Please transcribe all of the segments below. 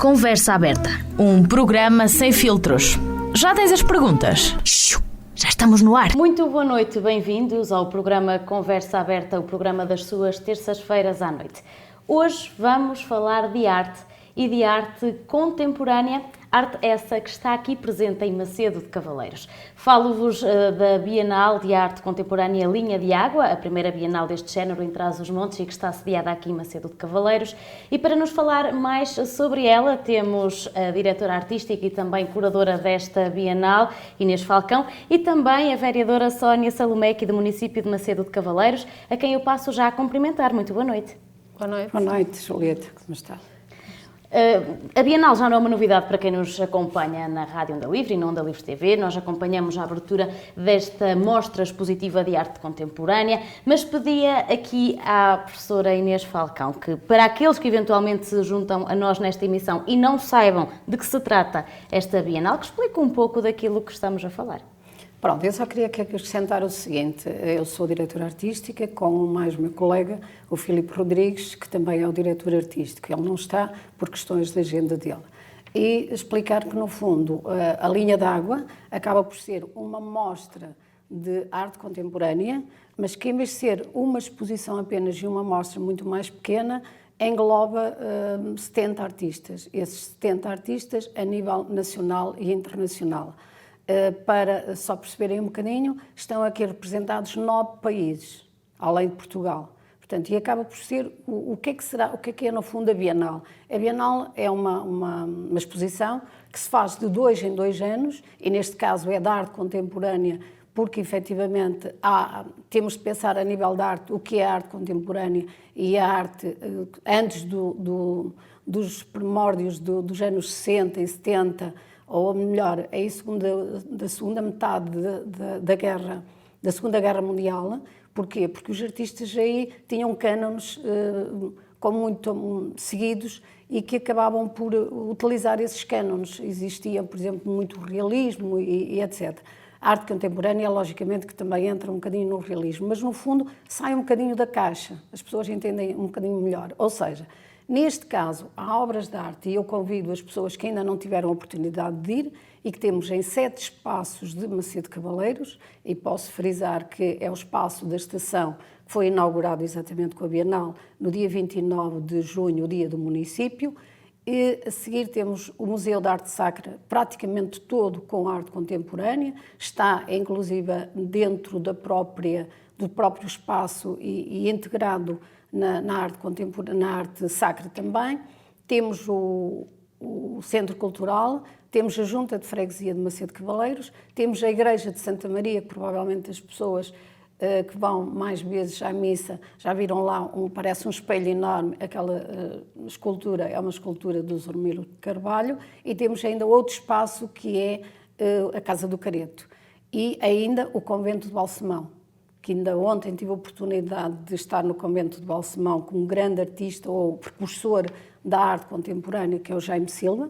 Conversa Aberta, um programa sem filtros. Já tens as perguntas? Já estamos no ar. Muito boa noite, bem-vindos ao programa Conversa Aberta, o programa das suas terças-feiras à noite. Hoje vamos falar de arte e de arte contemporânea, arte essa que está aqui presente em Macedo de Cavaleiros. Falo-vos da Bienal de Arte Contemporânea Linha de Água, a primeira Bienal deste género em Trás-os-Montes e que está sediada aqui em Macedo de Cavaleiros. E para nos falar mais sobre ela, temos a diretora artística e também curadora desta Bienal, Inês Falcão, e também a vereadora Sónia Salomé, aqui do município de Macedo de Cavaleiros, a quem eu passo já a cumprimentar. Muito boa noite. Boa noite. Boa noite, Julieta, como está? A Bienal já não é uma novidade para quem nos acompanha na Rádio Onda Livre e na Onda Livre TV. Nós acompanhamos a abertura desta mostra expositiva de arte contemporânea, mas pedia aqui à professora Inês Falcão que, para aqueles que eventualmente se juntam a nós nesta emissão e não saibam de que se trata esta Bienal, que explique um pouco daquilo que estamos a falar. Pronto, eu só queria acrescentar o seguinte: eu sou diretora artística, com mais o meu colega, o Filipe Rodrigues, que também é o diretor artístico. Ele não está por questões de agenda dele. E explicar que, no fundo, a Linha d'Água acaba por ser uma mostra de arte contemporânea, mas que, em vez de ser uma exposição apenas e uma mostra muito mais pequena, engloba 70 artistas. Esses 70 artistas a nível nacional e internacional. Para só perceberem um bocadinho, estão aqui representados 9 países, além de Portugal. Portanto, e acaba por ser o que é que será, o que é no fundo a Bienal? A Bienal é uma exposição que se faz de 2 em 2 anos, e neste caso é da arte contemporânea, porque efetivamente temos de pensar a nível da arte o que é a arte contemporânea e a arte antes dos primórdios dos anos 60 e 70, ou melhor, da segunda metade da Segunda Guerra Mundial. Porquê? Porque os artistas aí tinham cânones muito seguidos e que acabavam por utilizar esses cânones. Existia, por exemplo, muito realismo e etc. A arte contemporânea, logicamente, que também entra um bocadinho no realismo, mas no fundo sai um bocadinho da caixa, as pessoas entendem um bocadinho melhor. Ou seja, neste caso, há obras de arte, e eu convido as pessoas que ainda não tiveram a oportunidade de ir, e que temos em 7 espaços de Macedo de Cavaleiros, e posso frisar que é o espaço da estação que foi inaugurado exatamente com a Bienal, no dia 29 de junho, o dia do município, e a seguir temos o Museu de Arte Sacra, praticamente todo com arte contemporânea, está inclusive dentro do próprio espaço e integrado na arte contemporânea, na arte sacra também. Temos o Centro Cultural, temos a Junta de Freguesia de Macedo de Cavaleiros, temos a Igreja de Santa Maria, que provavelmente as pessoas que vão mais vezes à missa já viram lá, parece um espelho enorme, aquela escultura, é uma escultura do Zormilo de Carvalho, e temos ainda outro espaço que é a Casa do Careto, e ainda o Convento de Balsemão, que ainda ontem tive a oportunidade de estar no Convento de Balsemão com um grande artista ou precursor da arte contemporânea, que é o Jaime Silva,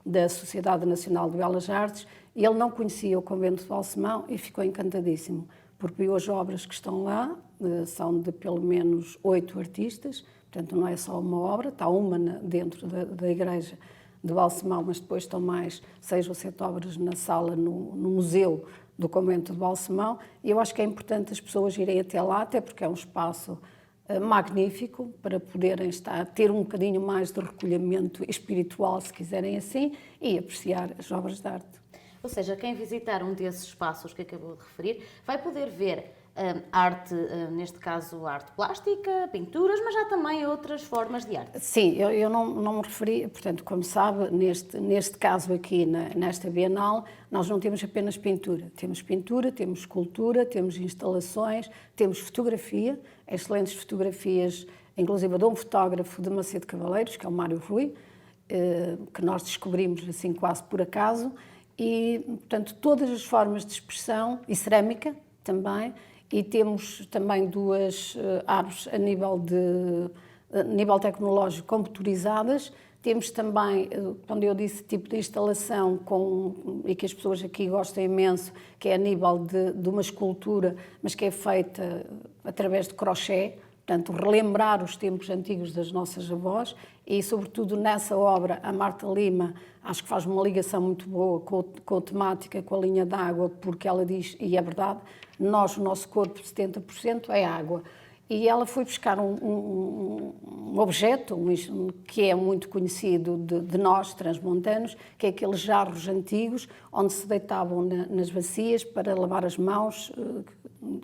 da Sociedade Nacional de Belas Artes, e ele não conhecia o Convento de Balsemão e ficou encantadíssimo, porque viu as obras que estão lá, são de pelo menos 8 artistas, portanto não é só uma obra, está uma dentro da Igreja de Balsemão, mas depois estão mais 6 ou 7 obras na sala, no museu do Convento de Balsemão, e eu acho que é importante as pessoas irem até lá, até porque é um espaço magnífico para poderem ter um bocadinho mais de recolhimento espiritual, se quiserem assim, e apreciar as obras de arte. Ou seja, quem visitar um desses espaços que acabou de referir vai poder ver arte, neste caso arte plástica, pinturas, mas há também outras formas de arte. Sim, eu não me referi, portanto, como sabe, neste caso aqui, nesta Bienal, nós não temos apenas pintura, temos escultura, temos instalações, temos fotografia, excelentes fotografias, inclusive de um fotógrafo de Macedo de Cavaleiros, que é o Mário Rui, que nós descobrimos assim quase por acaso, e, portanto, todas as formas de expressão, e cerâmica também, e temos também 2 aves a nível tecnológico computadorizadas. Temos também, quando eu disse tipo de instalação, e que as pessoas aqui gostam imenso, que é a nível de uma escultura, mas que é feita através de crochê, portanto, relembrar os tempos antigos das nossas avós e, sobretudo, nessa obra, a Marta Lima, acho que faz uma ligação muito boa com a temática, com a linha d'água, porque ela diz, e é verdade, o nosso corpo, 70% é água. E ela foi buscar um objeto que é muito conhecido de nós, transmontanos, que é aqueles jarros antigos onde se deitavam nas bacias para lavar as mãos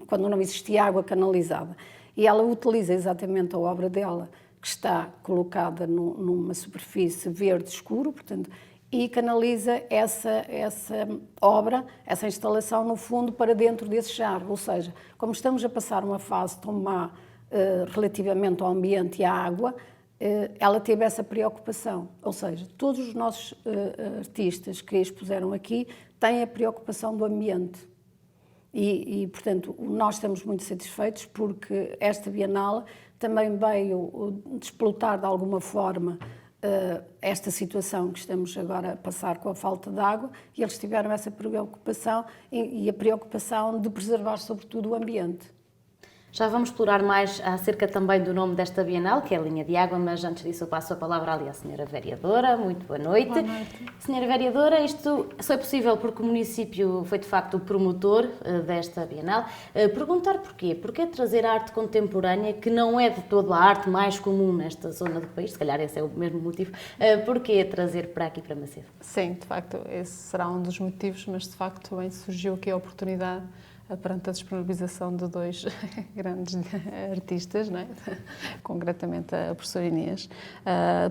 quando não existia água canalizada. E ela utiliza exatamente a obra dela, que está colocada numa superfície verde escuro, portanto, e canaliza essa obra, essa instalação, no fundo, para dentro desse jarro. Ou seja, como estamos a passar uma fase tão má relativamente ao ambiente e à água, ela teve essa preocupação. Ou seja, todos os nossos artistas que expuseram aqui têm a preocupação do ambiente. E, portanto, nós estamos muito satisfeitos porque esta Bienal também veio desplotar de alguma forma esta situação que estamos agora a passar com a falta de água, e eles tiveram essa preocupação e a preocupação de preservar sobretudo o ambiente. Já vamos explorar mais acerca também do nome desta Bienal, que é a Linha de Água, mas antes disso eu passo a palavra ali à Senhora Vereadora. Muito boa noite. Boa noite. Senhora Vereadora, isto só é possível porque o município foi de facto o promotor desta Bienal. Perguntar porquê? Porquê trazer a arte contemporânea, que não é de toda a arte mais comum nesta zona do país, se calhar esse é o mesmo motivo, porquê trazer para aqui, para Macedo? Sim, de facto, esse será um dos motivos, mas de facto também surgiu aqui a oportunidade perante a disponibilização de dois grandes artistas, não é? Concretamente a professora Inês,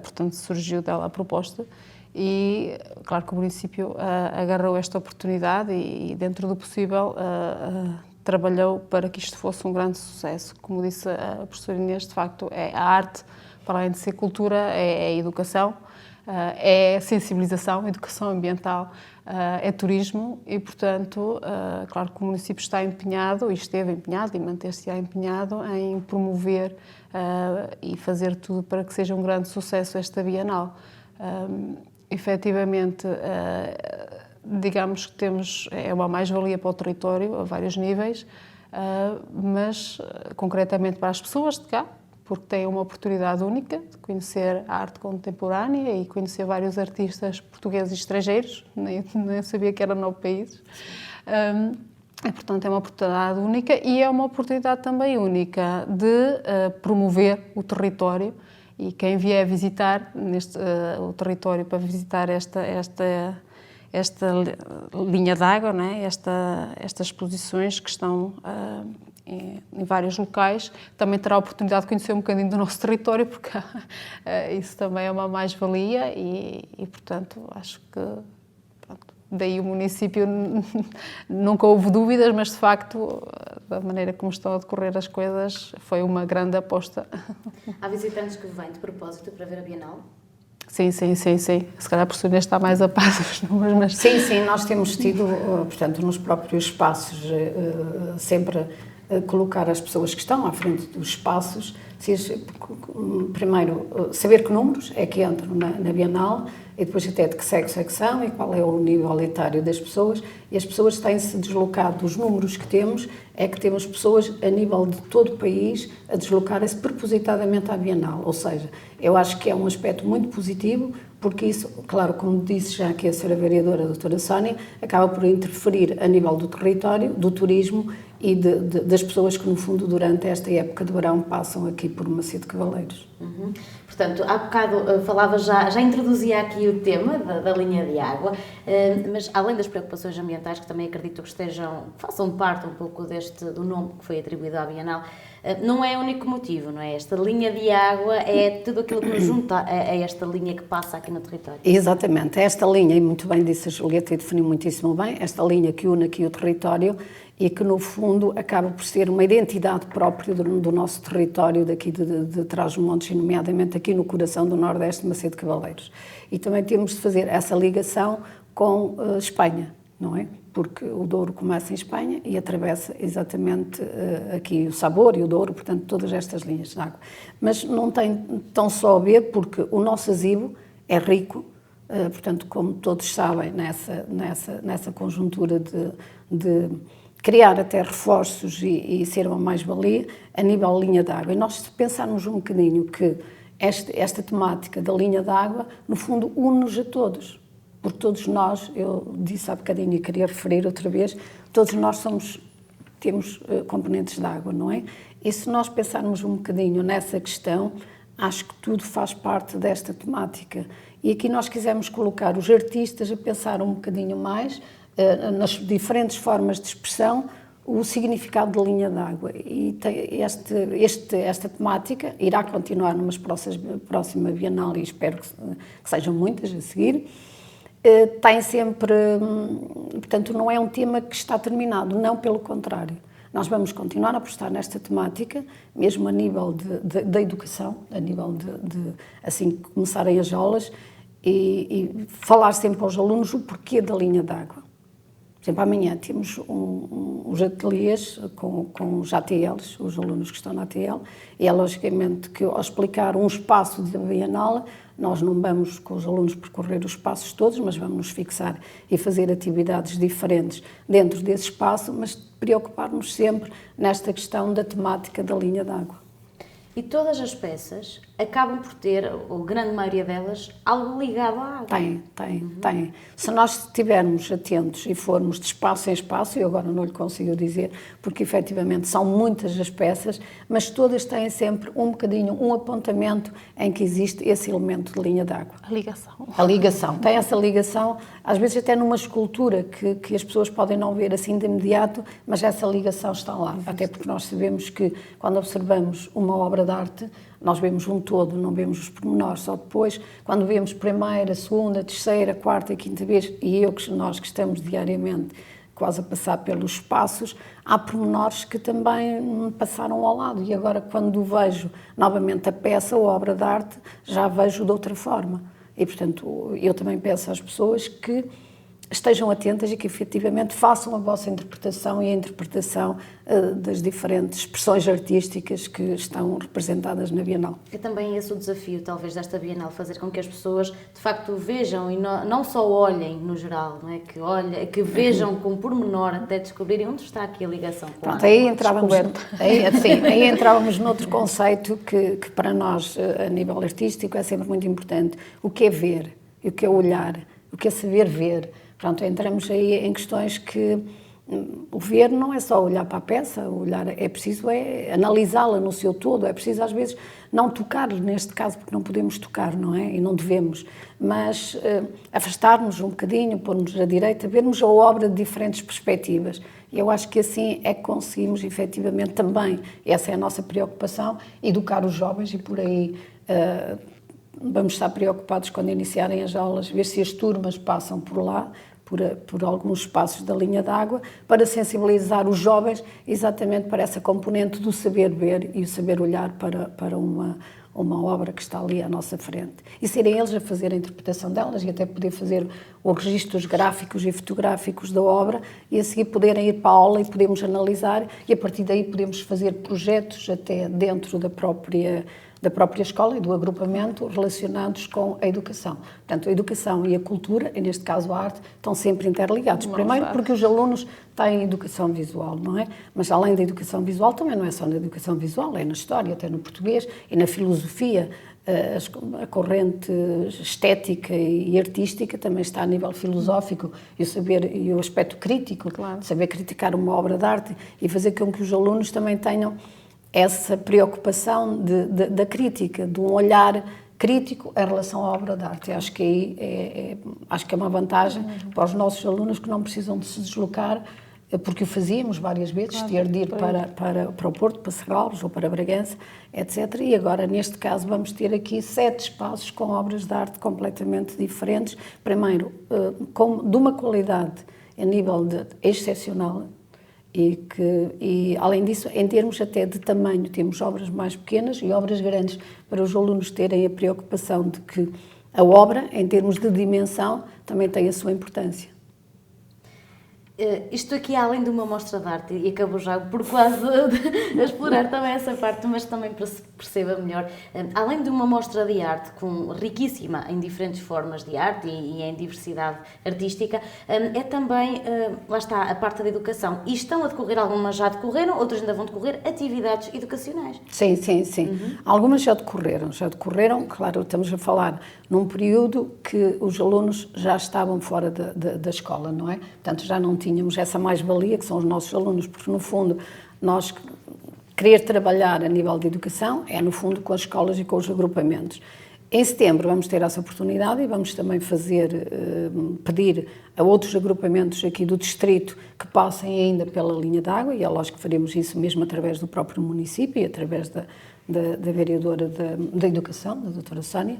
portanto surgiu dela a proposta e claro que o município agarrou esta oportunidade e dentro do possível trabalhou para que isto fosse um grande sucesso. Como disse a professora Inês, de facto a arte, para além de ser cultura, é educação, é sensibilização, educação ambiental, é turismo e, portanto, claro que o município está empenhado, e esteve empenhado e manter-se-á empenhado em promover e fazer tudo para que seja um grande sucesso esta Bienal. Efetivamente, digamos que é uma mais-valia para o território a vários níveis, mas concretamente para as pessoas de cá, porque têm uma oportunidade única de conhecer a arte contemporânea e conhecer vários artistas portugueses e estrangeiros, nem sabia que eram 9 países. Portanto, é uma oportunidade única e é uma oportunidade também única de promover o território, e quem vier visitar o território para visitar esta linha d'água, não é? Estas exposições que estão em vários locais, também terá a oportunidade de conhecer um bocadinho do nosso território, porque isso também é uma mais-valia e, portanto, acho que daí o município nunca houve dúvidas, mas de facto, da maneira como estão a decorrer as coisas, foi uma grande aposta. Há visitantes que vêm de propósito para ver a Bienal? Sim. Se calhar a professora Inês está mais a par dos números, mas... Sim, nós temos tido, portanto, nos próprios espaços, sempre colocar as pessoas que estão à frente dos espaços, primeiro, saber que números é que entram na Bienal, e depois até de que secção e qual é o nível etário das pessoas, e as pessoas têm-se deslocado dos números que temos, é que temos pessoas a nível de todo o país a deslocarem-se propositadamente à Bienal, ou seja, eu acho que é um aspecto muito positivo, porque isso, claro, como disse já aqui a senhora vereadora, a doutora Sónia, acaba por interferir a nível do território, do turismo e das pessoas que, no fundo, durante esta época de verão passam aqui por Macedo de Cavaleiros. Uhum. Portanto, há bocado falava já introduzia aqui o tema da linha de água, mas além das preocupações ambientais, que também acredito que façam parte um pouco do nome que foi atribuído à Bienal, não é o único motivo, não é? Esta linha de água é tudo aquilo que nos junta a esta linha que passa aqui no território. Exatamente, esta linha, e muito bem disse a Julieta e definiu muitíssimo bem, esta linha que une aqui o território e que, no fundo, acaba por ser uma identidade própria do nosso território daqui de Trás-os-Montes, e nomeadamente aqui no coração do Nordeste de Macedo de Cavaleiros. E também temos de fazer essa ligação com Espanha, não é? Porque o Douro começa em Espanha e atravessa exatamente aqui o Sabor e o Douro, portanto, todas estas linhas de água. Mas não tem tão só a ver, porque o nosso azivo é rico, portanto, como todos sabem, nessa conjuntura de criar até reforços e ser uma mais-valia a nível linha d'água. E nós, se pensarmos um bocadinho que esta temática da linha d'água, no fundo, une-nos a todos. Porque todos nós, eu disse há bocadinho e queria referir outra vez, todos nós temos componentes de água, não é? E se nós pensarmos um bocadinho nessa questão, acho que tudo faz parte desta temática. E aqui nós quisemos colocar os artistas a pensar um bocadinho mais nas diferentes formas de expressão, o significado de linha d'água. E esta temática irá continuar numa próxima Bienal, e espero que sejam muitas a seguir. Tem sempre, portanto, não é um tema que está terminado, não, pelo contrário. Nós vamos continuar a apostar nesta temática, mesmo a nível da educação, a nível de assim que começarem as aulas, e falar sempre aos alunos o porquê da linha d'água. Por exemplo, amanhã temos uns ateliês com os ATLs, os alunos que estão na ATL, e é logicamente que ao explicar um espaço de Bienal, nós não vamos com os alunos percorrer os espaços todos, mas vamos nos fixar e fazer atividades diferentes dentro desse espaço, mas preocupar-nos sempre nesta questão da temática da linha d'água. E todas as peças acabam por ter, ou grande maioria delas, algo ligado à água. Tem. Se nós estivermos atentos e formos de espaço em espaço, eu agora não lhe consigo dizer, porque efetivamente são muitas as peças, mas todas têm sempre um bocadinho, um apontamento em que existe esse elemento de linha d'água. A ligação. Tem essa ligação, às vezes até numa escultura que as pessoas podem não ver assim de imediato, mas essa ligação está lá. Até porque nós sabemos que quando observamos uma obra de arte, nós vemos um todo, não vemos os pormenores, só depois, quando vemos primeira, segunda, terceira, quarta e quinta vez, e nós que estamos diariamente quase a passar pelos espaços, há pormenores que também me passaram ao lado, e agora quando vejo novamente a peça ou a obra de arte, já vejo de outra forma. E, portanto, eu também peço às pessoas que estejam atentas e que efetivamente façam a vossa interpretação e a interpretação das diferentes expressões artísticas que estão representadas na Bienal. É também esse o desafio, talvez, desta Bienal, fazer com que as pessoas, de facto, vejam e não só olhem no geral, não é? Que vejam com pormenor até descobrirem onde está aqui a ligação com a água. Aí entrávamos noutro conceito que para nós, a nível artístico, é sempre muito importante. O que é ver, o que é olhar, o que é saber ver. Pronto, entramos aí em questões que o ver não é só olhar para a peça, olhar, é preciso analisá-la no seu todo, é preciso às vezes não tocar, neste caso, porque não podemos tocar, não é? E não devemos, mas afastar-nos um bocadinho, pôr-nos à direita, vermos a obra de diferentes perspectivas. E eu acho que assim é que conseguimos, efetivamente, também, essa é a nossa preocupação, educar os jovens e por aí... vamos estar preocupados quando iniciarem as aulas, ver se as turmas passam por lá, por alguns espaços da linha d'água, para sensibilizar os jovens exatamente para essa componente do saber ver e o saber olhar para uma obra que está ali à nossa frente. E serem eles a fazer a interpretação delas e até poder fazer os registros gráficos e fotográficos da obra e a seguir poderem ir para a aula e podemos analisar e a partir daí podemos fazer projetos até dentro da própria escola e do agrupamento relacionados com a educação. Portanto, a educação e a cultura, e neste caso a arte, estão sempre interligados. Primeiro porque os alunos têm educação visual, não é? Mas além da educação visual, também não é só na educação visual, é na história, até no português e na filosofia. A corrente estética e artística também está a nível filosófico e o saber e o aspecto crítico, claro, de saber criticar uma obra de arte e fazer com que os alunos também tenham essa preocupação da crítica, de um olhar crítico em relação à obra de arte. Acho que aí acho que é uma vantagem para os nossos alunos que não precisam de se deslocar, porque o fazíamos várias vezes, claro, ter de ir para o Porto, para Serralves ou para Bragança, etc. E agora, neste caso, vamos ter aqui 7 espaços com obras de arte completamente diferentes. Primeiro, de uma qualidade a nível excepcional, e além disso, em termos até de tamanho, temos obras mais pequenas e obras grandes, para os alunos terem a preocupação de que a obra, em termos de dimensão, também tem a sua importância. Isto aqui é além de uma mostra de arte, e acabo já por quase explorar também essa parte, mas também para se perceba melhor, além de uma mostra de arte riquíssima em diferentes formas de arte e em diversidade artística, é também, lá está, a parte da educação. E estão a decorrer, algumas já decorreram, outras ainda vão decorrer, atividades educacionais. Sim. Algumas já decorreram, claro, estamos a falar num período que os alunos já estavam fora da escola, não é? Portanto, já não tínhamos essa mais-valia, que são os nossos alunos, porque, no fundo, nós querer trabalhar a nível de educação é, no fundo, com as escolas e com os agrupamentos. Em setembro vamos ter essa oportunidade e vamos também pedir a outros agrupamentos aqui do distrito que passem ainda pela linha d'água, e é lógico que faremos isso mesmo através do próprio município e através da vereadora da Educação, da doutora Sónia,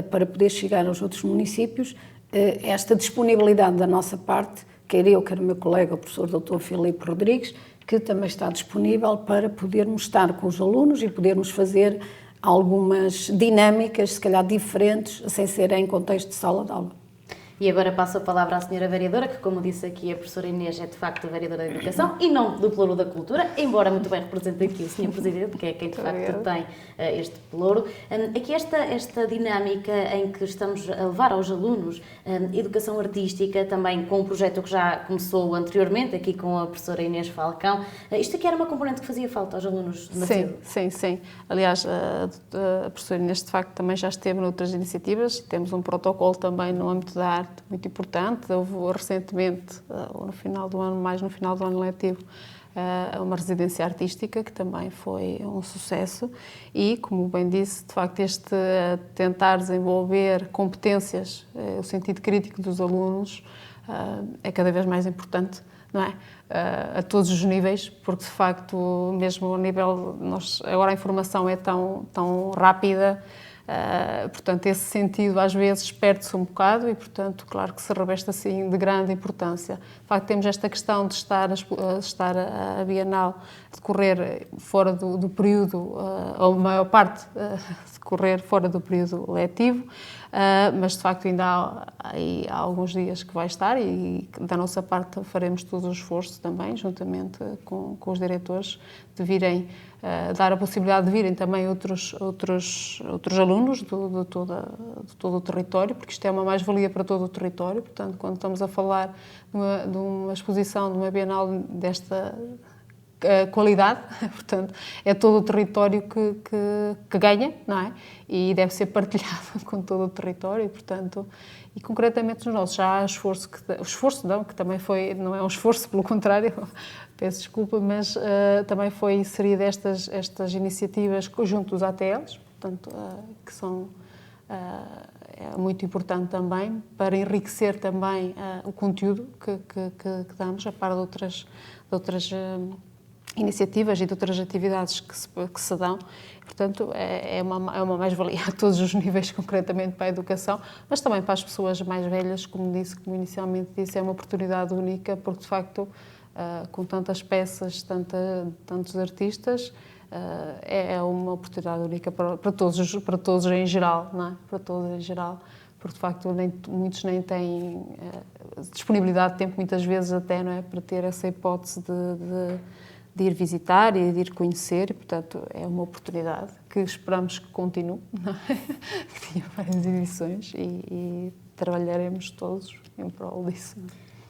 para poder chegar aos outros municípios. Esta disponibilidade da nossa parte, quer eu, quer o meu colega, o professor Dr. Filipe Rodrigues, que também está disponível para podermos estar com os alunos e podermos fazer algumas dinâmicas, se calhar diferentes, sem ser em contexto de sala de aula. E agora passo a palavra à senhora vereadora, que, como disse aqui, a professora Inês é de facto a vereadora da Educação e não do Pelouro da Cultura, embora muito bem represente aqui o senhor Presidente, que é quem de facto tem este Pelouro. Aqui esta dinâmica em que estamos a levar aos alunos educação artística, também com um projeto que já começou anteriormente, aqui com a professora Inês Falcão. Isto aqui era uma componente que fazia falta aos alunos de Macedo? Sim. Aliás, a professora Inês, de facto, também já esteve noutras iniciativas. Temos um protocolo também no âmbito da arte muito importante. Houve recentemente, no final do ano letivo, uma residência artística que também foi um sucesso e, como bem disse, de facto este tentar desenvolver competências, o sentido crítico dos alunos é cada vez mais importante, não é? A todos os níveis, porque de facto, mesmo ao nível, agora a informação é tão rápida. Portanto, esse sentido às vezes perde-se um bocado e, portanto, claro que se reveste assim de grande importância. De facto, temos esta questão de estar a Bienal a decorrer fora do período, ou a maior parte decorrer fora do período letivo, mas de facto ainda há alguns dias que vai estar e da nossa parte faremos todo o esforço também, juntamente com os diretores, de virem dar a possibilidade de virem também outros alunos de todo o território, porque isto é uma mais-valia para todo o território. Portanto, quando estamos a falar de uma exposição, de uma Bienal desta qualidade, portanto, é todo o território que ganha, não é? E deve ser partilhado com todo o território, portanto, e concretamente nos nossos já há esforço, que também foi, não é um esforço, pelo contrário, peço desculpa, mas também foi inserida estas iniciativas junto dos ATLs, portanto, que são é muito importante também para enriquecer também o conteúdo que damos, a par de outras iniciativas e de outras atividades que se dão. Portanto, é uma mais-valia a todos os níveis, concretamente para a educação, mas também para as pessoas mais velhas, como inicialmente disse, é uma oportunidade única, porque de facto, com tantas peças, tantos artistas, é uma oportunidade única para todos em geral, não é? Para todos em geral, porque de facto muitos nem têm disponibilidade de tempo, muitas vezes até, não é? Para ter essa hipótese de ir visitar e de ir conhecer, e, portanto, é uma oportunidade que esperamos que continue, não é? Que tenha várias edições e trabalharemos todos em prol disso.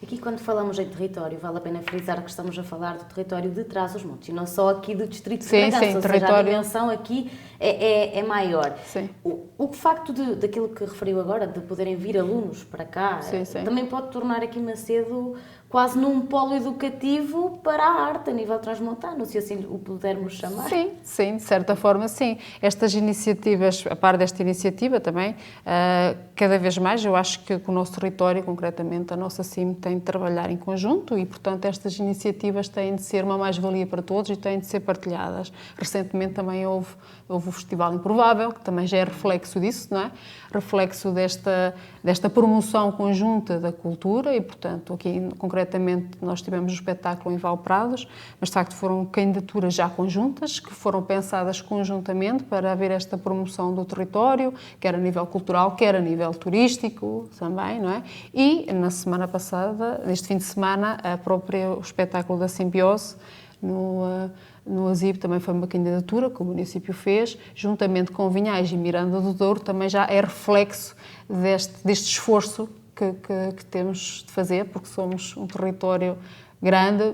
Aqui, quando falamos em território, vale a pena frisar que estamos a falar do território de Trás-os-Montes e não só aqui do distrito de Bragança, ou seja, a dimensão aqui é maior. Sim. O facto daquilo que referiu agora, de poderem vir alunos para cá, também pode tornar aqui Macedo quase num polo educativo para a arte a nível transmontano, se assim o pudermos chamar. Sim, de certa forma sim. Estas iniciativas, a par desta iniciativa também, cada vez mais eu acho que o nosso território, concretamente a nossa CIM, tem de trabalhar em conjunto e, portanto, estas iniciativas têm de ser uma mais-valia para todos e têm de ser partilhadas. Recentemente também houve o Festival Improvável, que também já é reflexo disso, não é? Reflexo desta promoção conjunta da cultura e, portanto, aqui concretamente concretamente nós tivemos o espetáculo em Valprados, mas de facto foram candidaturas já conjuntas, que foram pensadas conjuntamente para haver esta promoção do território, quer a nível cultural, quer a nível turístico também, não é? E na semana passada, neste fim de semana, o espetáculo da Simbiose no ASIB também foi uma candidatura que o município fez, juntamente com Vinhais e Miranda do Douro, também já é reflexo deste esforço que temos de fazer, porque somos um território grande,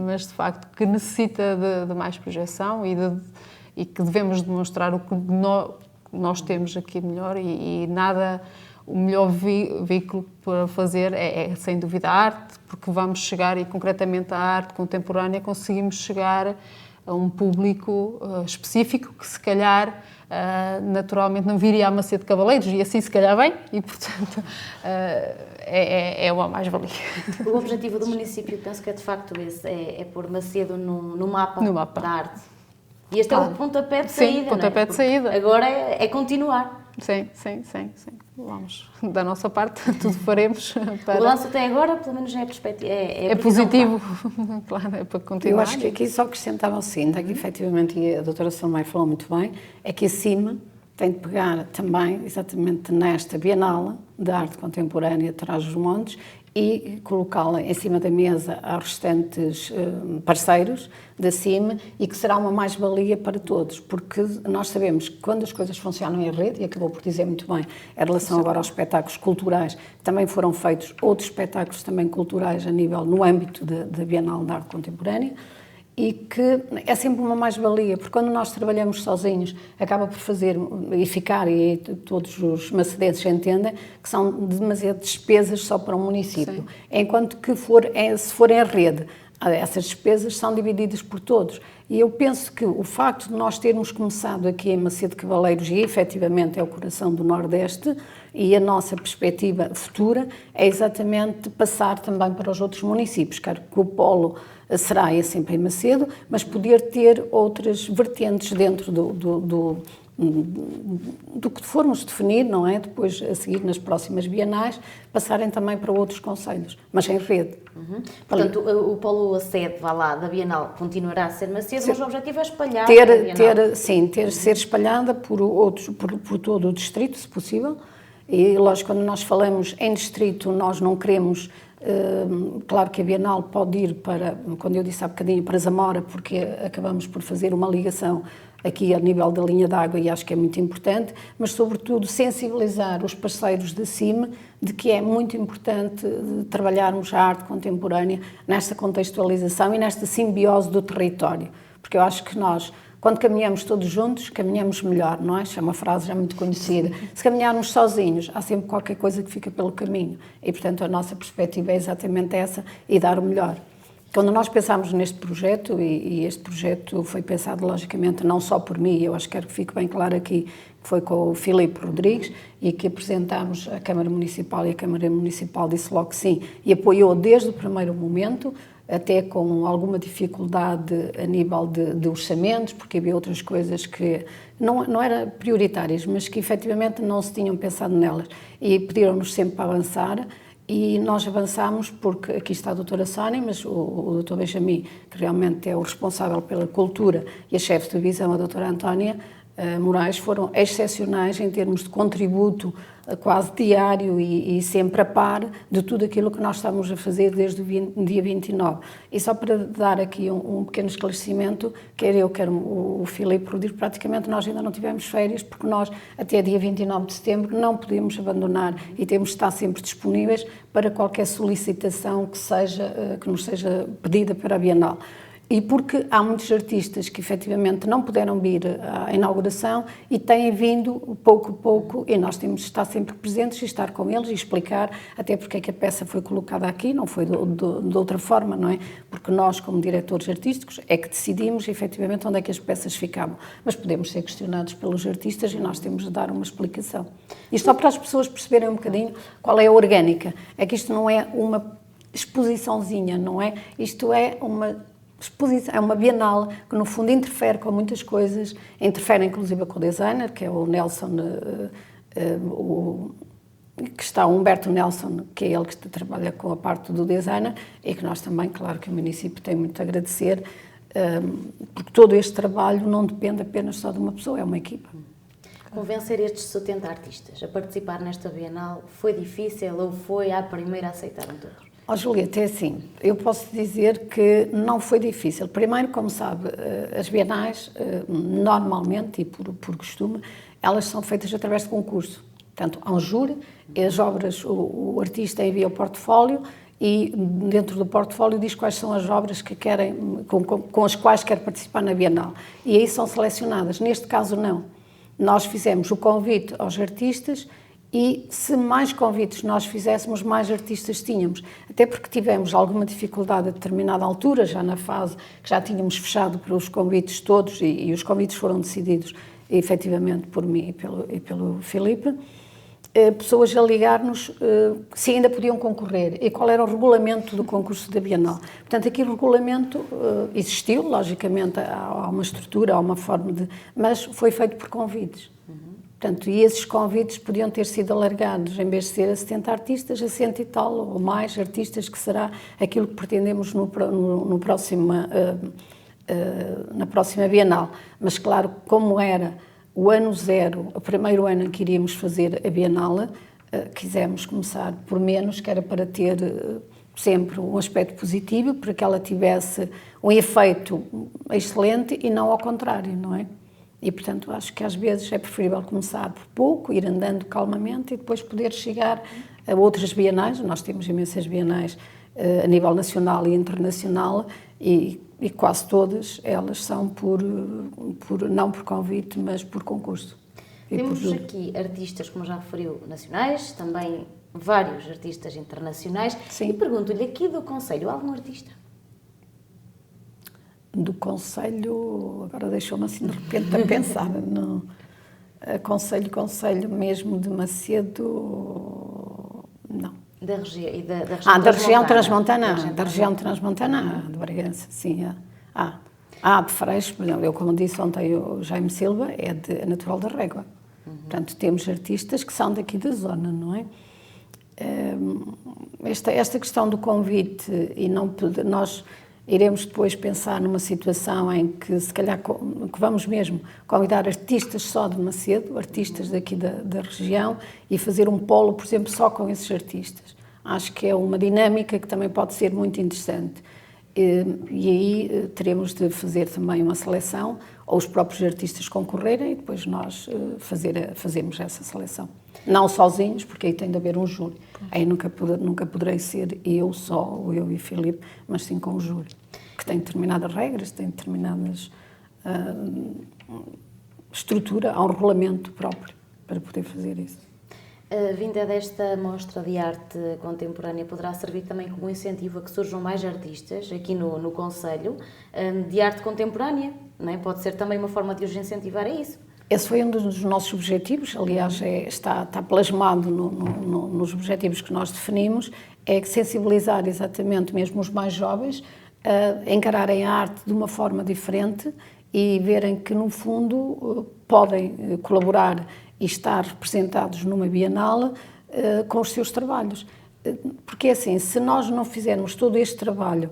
mas de facto que necessita de mais projeção e que devemos demonstrar o que nós temos aqui melhor e nada. O melhor veículo para fazer é, sem dúvida, a arte, porque vamos chegar, e concretamente a arte contemporânea, conseguimos chegar a um público específico que, se calhar, naturalmente não viria a Macedo de Cavaleiros, e assim, se calhar, vem, e, portanto, é uma mais-valia. O objetivo do município, penso que é, de facto, esse, é pôr Macedo no mapa da arte. E este é o pontapé de saída, pontapé de saída. Agora é continuar. Sim. Vamos, da nossa parte, tudo faremos para... O balanço até agora, pelo menos, é perspectiva. É positivo, claro, é para continuar. Eu acho que aqui só acrescentava o seguinte, que efetivamente, e a doutora Salomé falou muito bem, é que acima tem de pegar também, exatamente nesta Bienal de Arte Contemporânea de Trás-os-Montes, e colocá-la em cima da mesa aos restantes parceiros da CIME, e que será uma mais-valia para todos, porque nós sabemos que quando as coisas funcionam em rede, e acabou por dizer muito bem, em relação agora aos espetáculos culturais, também foram feitos outros espetáculos também culturais a nível, no âmbito da Bienal de Arte Contemporânea, e que é sempre uma mais-valia, porque quando nós trabalhamos sozinhos, acaba por fazer e ficar, e todos os macedenses entendem, que são demasiadas despesas só para um município. Sim. Enquanto que se for em rede, essas despesas são divididas por todos. E eu penso que o facto de nós termos começado aqui em Macedo de Cavaleiros, e efetivamente é o coração do Nordeste, e a nossa perspectiva futura é exatamente passar também para os outros municípios. Quero que o polo será sempre em Macedo, mas poder ter outras vertentes dentro do que formos definir, não é? Depois, a seguir, nas próximas bienais, passarem também para outros concelhos, mas em rede. Uhum. Portanto, o polo sede, vá lá, da Bienal continuará a ser Macedo, mas o objetivo é espalhar ser espalhada por todo o distrito, se possível. E, lógico, quando nós falamos em distrito, nós não queremos... claro que a Bienal pode ir para, quando eu disse há bocadinho, para Zamora, porque acabamos por fazer uma ligação aqui a nível da linha d'água, e acho que é muito importante, mas sobretudo sensibilizar os parceiros da CIME de que é muito importante trabalharmos a arte contemporânea nesta contextualização e nesta simbiose do território, porque eu acho que nós, quando caminhamos todos juntos, caminhamos melhor, não é? É uma frase já muito conhecida. Se caminharmos sozinhos, há sempre qualquer coisa que fica pelo caminho. E, portanto, a nossa perspectiva é exatamente essa, e dar o melhor. Quando nós pensámos neste projeto, e este projeto foi pensado, logicamente, não só por mim, eu acho que quero que fique bem claro aqui, que foi com o Filipe Rodrigues, e que apresentámos à Câmara Municipal, e a Câmara Municipal disse logo que sim, e apoiou desde o primeiro momento, até com alguma dificuldade a nível de orçamentos, porque havia outras coisas que não eram prioritárias, mas que efetivamente não se tinham pensado nelas. E pediram-nos sempre para avançar, e nós avançámos porque aqui está a doutora Sónia, mas o doutor Benjamin, que realmente é o responsável pela cultura, e a chefe de divisão, a doutora Antónia Moraes, foram excepcionais em termos de contributo quase diário e sempre a par de tudo aquilo que nós estamos a fazer desde o dia 29. E só para dar aqui um pequeno esclarecimento, quer eu, quer o Filipe Rodrigues, praticamente nós ainda não tivemos férias, porque nós até dia 29 de setembro não podemos abandonar e temos de estar sempre disponíveis para qualquer solicitação que nos seja pedida para a Bienal. E porque há muitos artistas que efetivamente não puderam vir à inauguração e têm vindo pouco a pouco, e nós temos de estar sempre presentes e estar com eles e explicar até porque é que a peça foi colocada aqui, não foi de outra forma, não é? Porque nós, como diretores artísticos, é que decidimos efetivamente onde é que as peças ficavam. Mas podemos ser questionados pelos artistas e nós temos de dar uma explicação. Isto só para as pessoas perceberem um bocadinho qual é a orgânica. É que isto não é uma exposiçãozinha, não é? Isto é uma exposição, é uma bienal que no fundo interfere com muitas coisas, interfere inclusive com o designer, que é o Nelson, que está o Humberto Nelson, que é ele que trabalha com a parte do designer, e que nós também, claro que o município tem muito a agradecer, porque todo este trabalho não depende apenas só de uma pessoa, é uma equipa. Convencer estes 70 artistas a participar nesta Bienal foi difícil ou foi à primeira aceitaram todos? Ó Julieta, é assim, eu posso dizer que não foi difícil. Primeiro, como sabe, as bienais, normalmente e por costume, elas são feitas através de concurso. Portanto, há um júri, as obras, o artista envia o portfólio e dentro do portfólio diz quais são as obras que querem, com as quais quer participar na Bienal. E aí são selecionadas. Neste caso, não. Nós fizemos o convite aos artistas e se mais convites nós fizéssemos, mais artistas tínhamos. Até porque tivemos alguma dificuldade a determinada altura, já na fase que já tínhamos fechado para os convites todos e os convites foram decididos efetivamente por mim e pelo Filipe, pessoas a ligar-nos se ainda podiam concorrer e qual era o regulamento do concurso da Bienal. Portanto, aqui o regulamento existiu, logicamente há uma estrutura, há uma forma de... mas foi feito por convites. Portanto, e esses convites podiam ter sido alargados, em vez de ser a 70 artistas, a 100 e tal ou mais artistas, que será aquilo que pretendemos na próxima Bienal. Mas, claro, como era o ano zero, o primeiro ano em que iríamos fazer a Bienal, quisemos começar por menos, que era para ter sempre um aspecto positivo, para que ela tivesse um efeito excelente e não ao contrário, não é? E, portanto, acho que às vezes é preferível começar por pouco, ir andando calmamente e depois poder chegar a outras bienais. Nós temos imensas bienais a nível nacional e internacional e quase todas elas são não por convite, mas por concurso. Temos aqui artistas, como já referiu, nacionais, também vários artistas internacionais. Sim. E pergunto-lhe, aqui do Conselho, há algum artista? Do Conselho, agora deixou-me assim de repente a pensar, no Conselho mesmo de Macedo, não. Da região da região transmontana, de Bragança, sim. De Freixo, por exemplo, eu como disse ontem, o Jaime Silva é natural da Régua. Portanto, temos artistas que são daqui da zona, não é? Esta questão do convite e nós iremos depois pensar numa situação em que, se calhar, que vamos mesmo convidar artistas só de Macedo, artistas daqui da região, e fazer um polo, por exemplo, só com esses artistas. Acho que é uma dinâmica que também pode ser muito interessante. E aí teremos de fazer também uma seleção, ou os próprios artistas concorrerem, e depois nós fazemos essa seleção. Não sozinhos, porque aí tem de haver um júri. Aí nunca poderei ser eu só, ou eu e Filipe, mas sim com o júri, que tem determinadas regras, tem determinadas estrutura, há um regulamento próprio para poder fazer isso. A vinda desta mostra de arte contemporânea poderá servir também como incentivo a que surjam mais artistas aqui no Conselho de arte contemporânea, não é? Pode ser também uma forma de os incentivar a isso. Esse foi um dos nossos objetivos, aliás, está plasmado nos objetivos que nós definimos, é sensibilizar exatamente mesmo os mais jovens a encararem a arte de uma forma diferente e verem que, no fundo, podem colaborar e estar representados numa Bienal com os seus trabalhos. Porque, assim, se nós não fizermos todo este trabalho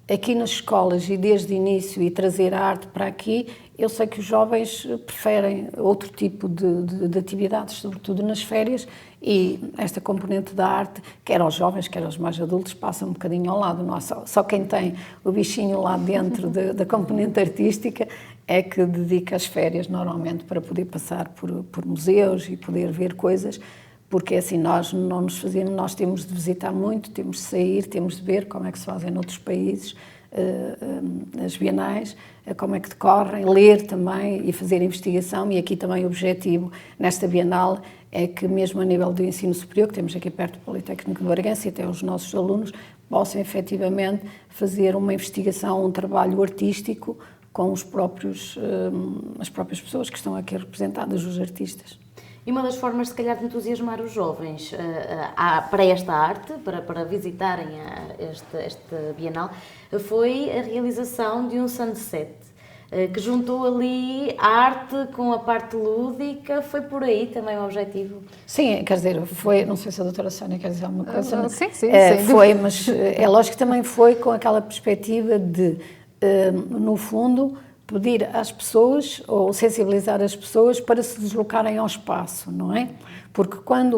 aqui nas escolas e desde o início e trazer a arte para aqui, eu sei que os jovens preferem outro tipo de atividades, sobretudo nas férias, e esta componente da arte, quer aos jovens, quer aos mais adultos, passa um bocadinho ao lado. Não, só quem tem o bichinho lá dentro da componente artística é que dedica as férias normalmente para poder passar por museus e poder ver coisas, porque assim nós não nos fazemos, nós temos de visitar muito, temos de sair, temos de ver como é que se fazem noutros países as bienais, como é que decorrem, ler também e fazer investigação. E aqui também o objetivo nesta Bienal é que, mesmo a nível do ensino superior, que temos aqui perto do Politécnico de Bragança, e até os nossos alunos possam efetivamente fazer uma investigação, um trabalho artístico com as próprias pessoas que estão aqui representadas, os artistas. E uma das formas, se calhar, de entusiasmar os jovens para esta arte, para visitarem este Bienal, foi a realização de um sunset. que juntou ali a arte com a parte lúdica. Foi por aí também o objetivo? Sim, quer dizer, foi, não sei se a doutora Sónia quer dizer alguma coisa. Sim, foi, mas é lógico que também foi com aquela perspectiva de, no fundo, pedir às pessoas ou sensibilizar as pessoas para se deslocarem ao espaço, não é? Porque quando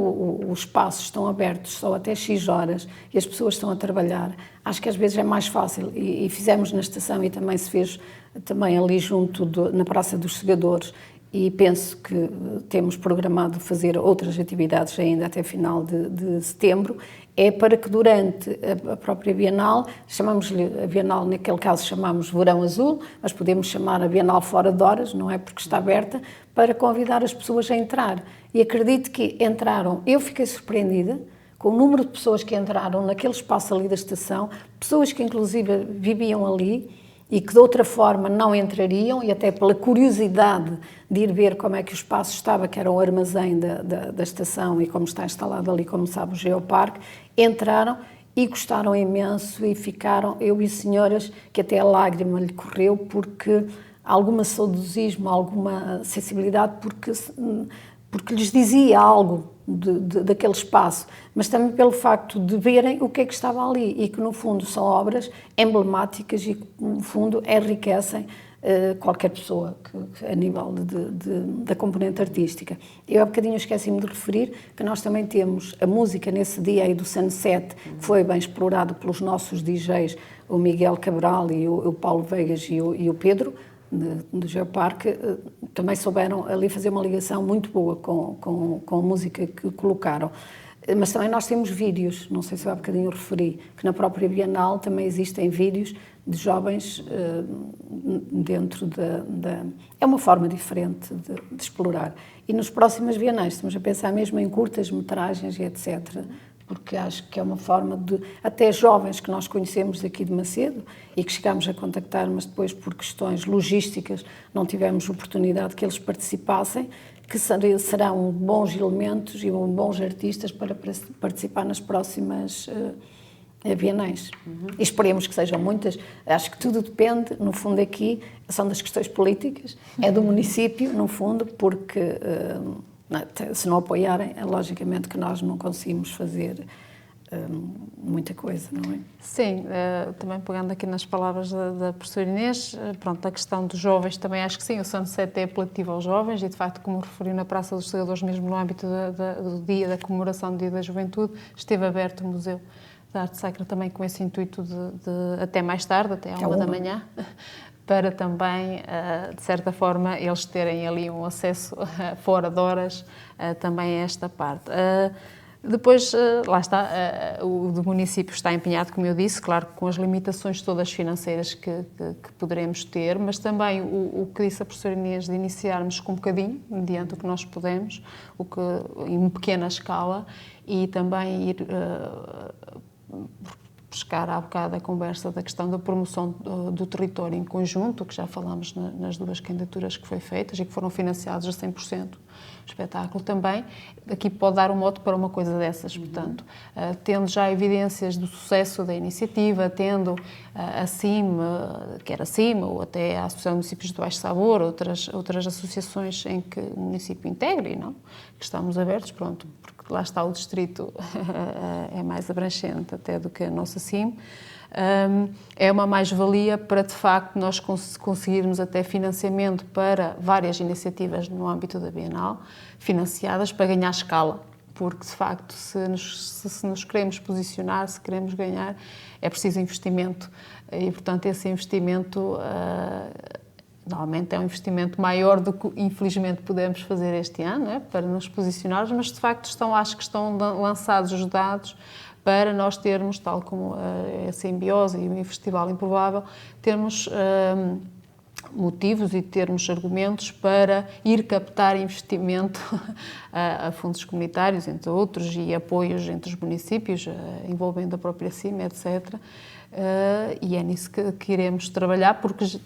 os espaços estão abertos só até X horas e as pessoas estão a trabalhar, acho que às vezes é mais fácil, e fizemos na estação e também se fez também ali junto na Praça dos Segadores, e penso que temos programado fazer outras atividades ainda até final de setembro, é para que durante a própria Bienal, chamamos-lhe a Bienal, naquele caso chamamos Verão Azul, mas podemos chamar a Bienal fora de horas, não é, porque está aberta, para convidar as pessoas a entrar. E acredito que entraram, eu fiquei surpreendida com o número de pessoas que entraram naquele espaço ali da estação, pessoas que inclusive viviam ali, e que de outra forma não entrariam, e até pela curiosidade de ir ver como é que o espaço estava, que era o armazém da estação e como está instalado ali, como sabe, o Geoparque, entraram e gostaram imenso e ficaram, eu e senhoras, que até a lágrima lhe correu, porque alguma saudosismo, alguma sensibilidade, porque lhes dizia algo daquele espaço, mas também pelo facto de verem o que é que estava ali e que no fundo são obras emblemáticas e que no fundo enriquecem qualquer pessoa que a nível da componente artística. Eu há bocadinho esqueci-me de referir que nós também temos a música nesse dia aí do Sunset, foi bem explorado pelos nossos DJs, o Miguel Cabral e o Paulo Vegas e o Pedro, do Geoparque, também souberam ali fazer uma ligação muito boa com a música que colocaram. Mas também nós temos vídeos, não sei se eu há bocadinho referi, que na própria Bienal também existem vídeos de jovens dentro É uma forma diferente de explorar. E nas próximas Bienais estamos a pensar mesmo em curtas-metragens e etc., porque acho que é uma forma de, até jovens que nós conhecemos aqui de Macedo e que chegámos a contactar, mas depois por questões logísticas não tivemos oportunidade que eles participassem, que serão bons elementos e bons artistas para participar nas próximas bienais. E esperemos que sejam muitas. Acho que tudo depende, no fundo aqui, são das questões políticas, é do município, no fundo, porque se não apoiarem, é logicamente que nós não conseguimos fazer muita coisa, não é? Sim, também pegando aqui nas palavras da professora Inês, pronto, a questão dos jovens também acho que sim, o Sunset é apelativo aos jovens e de facto, como referiu na Praça dos Segadores, mesmo no âmbito do dia da comemoração do Dia da Juventude, esteve aberto o Museu da Arte Sacra também com esse intuito de até mais tarde, até à 1 da manhã, para também, de certa forma, eles terem ali um acesso fora de horas também a esta parte. Depois, lá está, o do município está empenhado, como eu disse, claro, com as limitações todas financeiras que poderemos ter, mas também o que disse a professora Inês de iniciarmos com um bocadinho, mediante o que nós podemos, em pequena escala, e também ir buscar há bocado a conversa da questão da promoção do território em conjunto, que já falámos nas duas candidaturas que foi feitas e que foram financiados a 100%. O espetáculo também, aqui pode dar um mote para uma coisa dessas, portanto, tendo já evidências do sucesso da iniciativa, tendo a CIM, quer a CIM, ou até a Associação de Municípios de Baixo Sabor, outras associações em que o município integra, não? Que estamos abertos, pronto, porque lá está o distrito, é mais abrangente até do que a nossa CIM. É uma mais-valia para, de facto, nós conseguirmos até financiamento para várias iniciativas no âmbito da Bienal, financiadas para ganhar escala, porque, de facto, se nos queremos posicionar, se queremos ganhar, é preciso investimento e, portanto, esse investimento normalmente é um investimento maior do que, infelizmente, podemos fazer este ano, para nos posicionarmos, mas, de facto, acho que estão lançados os dados para nós termos, tal como a Simbiose e o Festival Improvável, termos motivos e termos argumentos para ir captar investimento a fundos comunitários, entre outros, e apoios entre os municípios, envolvendo a própria CIM, etc. E é nisso que iremos trabalhar, porque,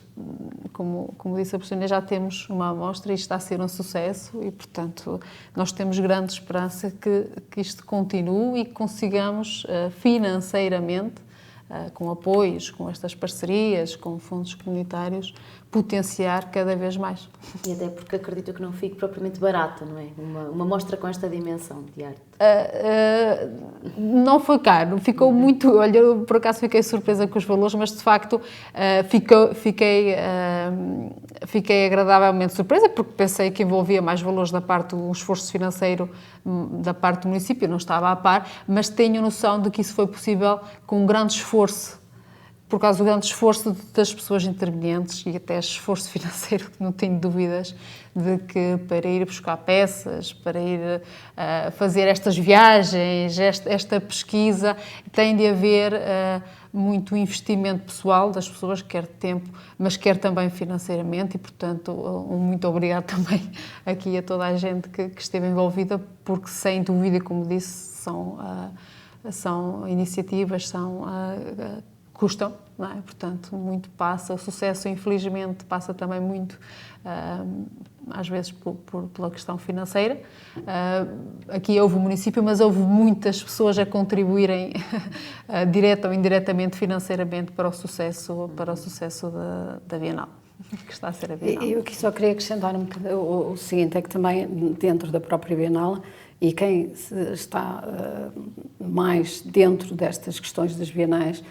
como disse a professora, já temos uma amostra e está a ser um sucesso e, portanto, nós temos grande esperança que isto continue e que consigamos financeiramente, com apoios, com estas parcerias, com fundos comunitários, potenciar cada vez mais. E até porque acredito que não fique propriamente barato, não é? Uma mostra com esta dimensão de arte. Não foi caro, ficou muito... Olha, eu por acaso fiquei surpresa com os valores, mas de facto fiquei agradavelmente surpresa, porque pensei que envolvia mais valores da parte do esforço financeiro da parte do município, não estava a par, mas tenho noção de que isso foi possível com um grande esforço, por causa do grande esforço das pessoas intervenientes e até esforço financeiro, não tenho dúvidas de que para ir buscar peças, para ir fazer estas viagens, esta pesquisa, tem de haver muito investimento pessoal das pessoas, quer de tempo, mas quer também financeiramente, e portanto muito obrigado também aqui a toda a gente que esteve envolvida, porque sem dúvida, como disse, são iniciativas, custam, não é? Portanto, muito passa. O sucesso, infelizmente, passa também muito, às vezes, pela questão financeira. Aqui houve o município, mas houve muitas pessoas a contribuírem, direta ou indiretamente, financeiramente, para o sucesso da Bienal, que está a ser a Bienal. Eu aqui só queria acrescentar o seguinte, é que também dentro da própria Bienal, e quem está mais dentro destas questões das Bienais,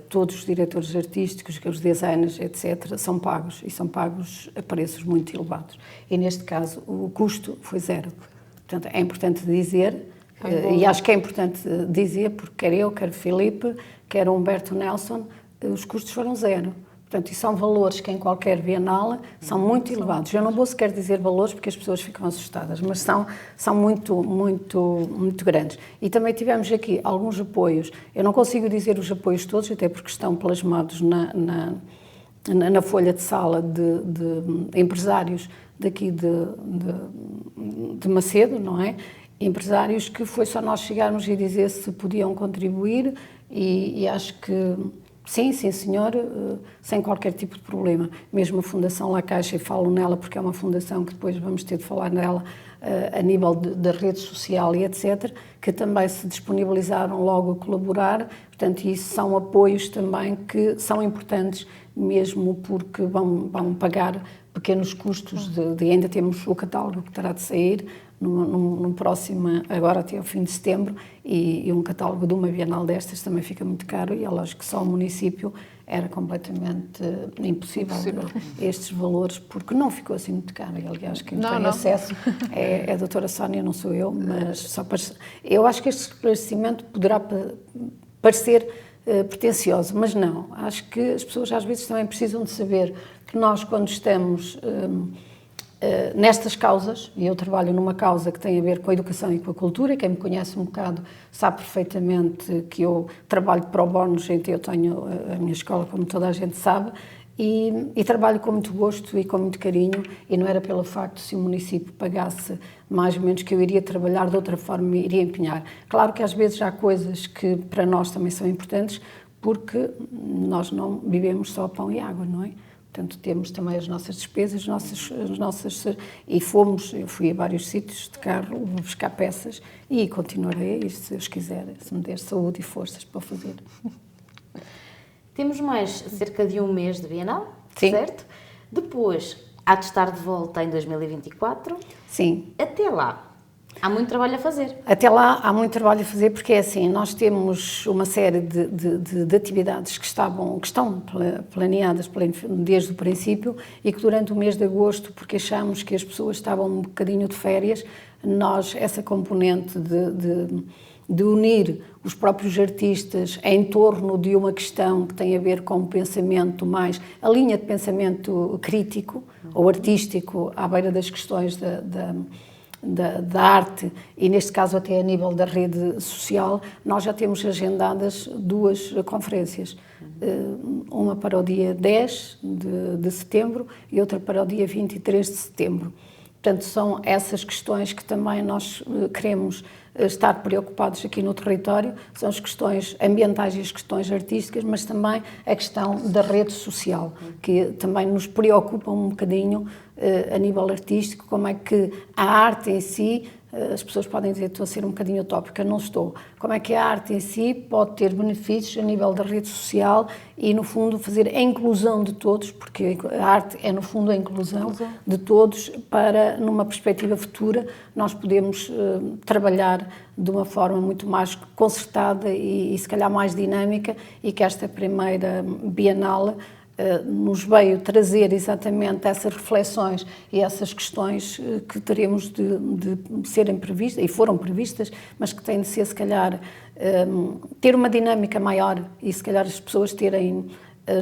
todos os diretores artísticos, os designers, etc., são pagos, e são pagos a preços muito elevados. E neste caso o custo foi zero. Portanto, é importante dizer, e acho que é importante dizer, porque quer eu, quer Filipe, quer Humberto Nelson, os custos foram zero. Portanto, e são valores que em qualquer Bienal são muito elevados. Eu não vou sequer dizer valores porque as pessoas ficam assustadas, mas são muito grandes. E também tivemos aqui alguns apoios. Eu não consigo dizer os apoios todos, até porque estão plasmados na folha de sala de empresários daqui de Macedo, não é? Empresários que foi só nós chegarmos e dizer se podiam contribuir, e acho que sim, senhor, sem qualquer tipo de problema. Mesmo a Fundação La Caixa, e falo nela porque é uma fundação que depois vamos ter de falar nela a nível da rede social e etc., que também se disponibilizaram logo a colaborar. Portanto, isso são apoios também que são importantes, mesmo porque vão pagar pequenos custos de ainda temos o catálogo que terá de sair no próximo, agora até ao fim de setembro, e um catálogo de uma Bienal destas também fica muito caro, e é lógico que só o município era completamente impossível estes valores, porque não ficou assim muito caro. E, aliás, quem tem acesso é a doutora Sónia, não sou eu, mas só para... Eu acho que este esclarecimento poderá parecer pretencioso, mas não. Acho que as pessoas às vezes também precisam de saber que nós, quando estamos nestas causas, e eu trabalho numa causa que tem a ver com a educação e com a cultura, quem me conhece um bocado sabe perfeitamente que eu trabalho pro bono, gente, eu tenho a minha escola, como toda a gente sabe, e trabalho com muito gosto e com muito carinho, e não era pelo facto se o município pagasse mais ou menos que eu iria trabalhar de outra forma e iria empenhar. Claro que às vezes há coisas que para nós também são importantes, porque nós não vivemos só pão e água, não é? Portanto, temos também as nossas despesas, eu fui a vários sítios de carro, vou buscar peças e continuarei a ir, se Deus quiser, se me der saúde e forças para fazer. Temos mais cerca de um mês de Bienal, sim, certo? Depois, há de estar de volta em 2024. Sim. Até lá, há muito trabalho a fazer. Até lá há muito trabalho a fazer, porque é assim, nós temos uma série de atividades que estão planeadas desde o princípio, e que durante o mês de agosto, porque achamos que as pessoas estavam um bocadinho de férias, nós, essa componente de unir os próprios artistas em torno de uma questão que tem a ver com o pensamento mais, a linha de pensamento crítico ou artístico à beira das questões da arte, e neste caso até a nível da rede social, nós já temos agendadas 2 conferências, uma para o dia 10 de setembro e outra para o dia 23 de setembro. Portanto, são essas questões que também nós queremos estar preocupados aqui no território, são as questões ambientais e as questões artísticas, mas também a questão da rede social, que também nos preocupa um bocadinho a nível artístico, como é que a arte em si as pessoas podem dizer que estou a ser um bocadinho utópica, não estou. Como é que a arte em si pode ter benefícios a nível da rede social e, no fundo, fazer a inclusão de todos, porque a arte é, no fundo, a inclusão de todos para, numa perspectiva futura, nós podemos trabalhar de uma forma muito mais concertada e, se calhar, mais dinâmica, e que esta primeira Bienal nos veio trazer exatamente essas reflexões e essas questões que teremos de serem previstas, e foram previstas, mas que têm de ser, se calhar, ter uma dinâmica maior e, se calhar, as pessoas terem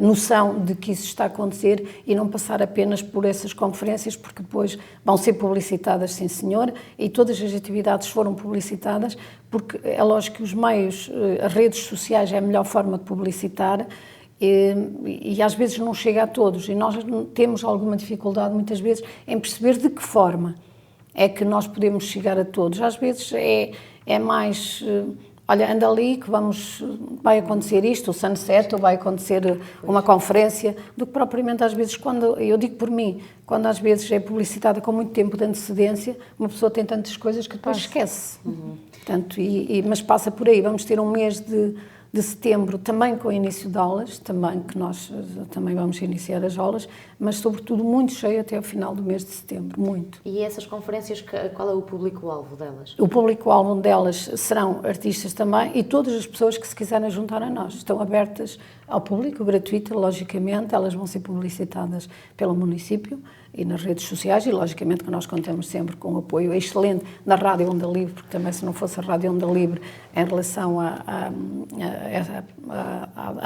noção de que isso está a acontecer e não passar apenas por essas conferências, porque depois vão ser publicitadas, sim senhor, e todas as atividades foram publicitadas, porque é lógico que os meios, as redes sociais é a melhor forma de publicitar, e às vezes não chega a todos, e nós temos alguma dificuldade muitas vezes em perceber de que forma é que nós podemos chegar a todos. Às vezes é mais, olha, anda ali que vai acontecer isto, o sunset, ou vai acontecer uma conferência, do que propriamente às vezes, quando, eu digo por mim, quando às vezes é publicitada com muito tempo de antecedência, uma pessoa tem tantas coisas que depois esquece. Portanto, mas passa por aí, vamos ter um mês de setembro, também com o início de aulas, também que nós também vamos iniciar as aulas, mas sobretudo muito cheio até ao final do mês de setembro, muito. E essas conferências, qual é o público-alvo delas? O público-alvo delas serão artistas também e todas as pessoas que se quiserem juntar a nós. Estão abertas ao público, gratuita, logicamente, elas vão ser publicitadas pelo município e nas redes sociais e, logicamente, que nós contamos sempre com o apoio excelente da Rádio Onda Livre, porque também se não fosse a Rádio Onda Livre em relação à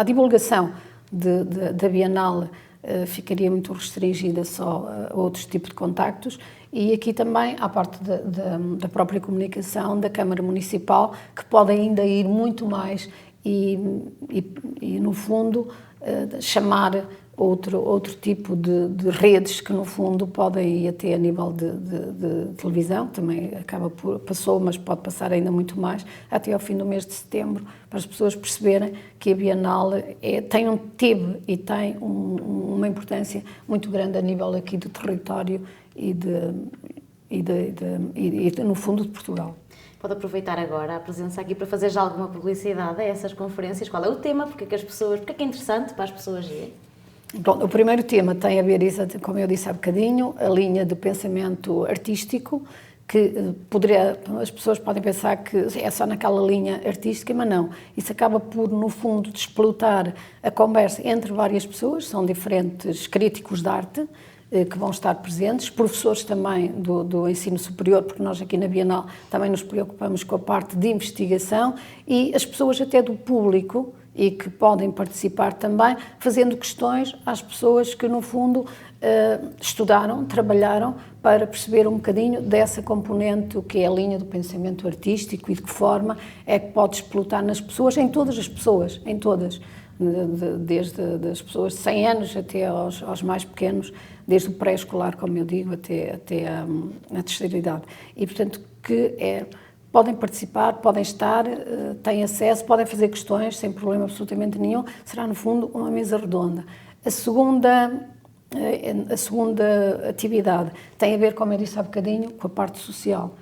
divulgação da Bienal, ficaria muito restringida só a outros tipos de contactos. E aqui também, à parte da própria comunicação da Câmara Municipal, que podem ainda ir muito mais e no fundo, chamar outro tipo de redes que, no fundo, podem ir até a nível de televisão, também passou, mas pode passar ainda muito mais, até ao fim do mês de setembro, para as pessoas perceberem que a Bienal teve e tem uma importância muito grande a nível aqui do território e no fundo, de Portugal. Pode aproveitar agora a presença aqui para fazer já alguma publicidade a essas conferências. Qual é o tema? Porque é que é interessante para as pessoas irem? Bom, o primeiro tema tem a ver, como eu disse há bocadinho, a linha do pensamento artístico, que as pessoas podem pensar que é só naquela linha artística, mas não. Isso acaba por, no fundo, desplotar a conversa entre várias pessoas, são diferentes críticos de arte, que vão estar presentes, professores também do ensino superior, porque nós aqui na Bienal também nos preocupamos com a parte de investigação, e as pessoas até do público, e que podem participar também, fazendo questões às pessoas que, no fundo, estudaram, trabalharam para perceber um bocadinho dessa componente, o que é a linha do pensamento artístico e de que forma é que pode explotar nas pessoas, em todas as pessoas, em todas, desde as pessoas de 100 anos até aos mais pequenos, desde o pré-escolar, como eu digo, até a terceira idade. E, portanto, podem participar, podem estar, têm acesso, podem fazer questões sem problema absolutamente nenhum. Será, no fundo, uma mesa redonda. A segunda atividade tem a ver, como eu disse há bocadinho, com a parte social.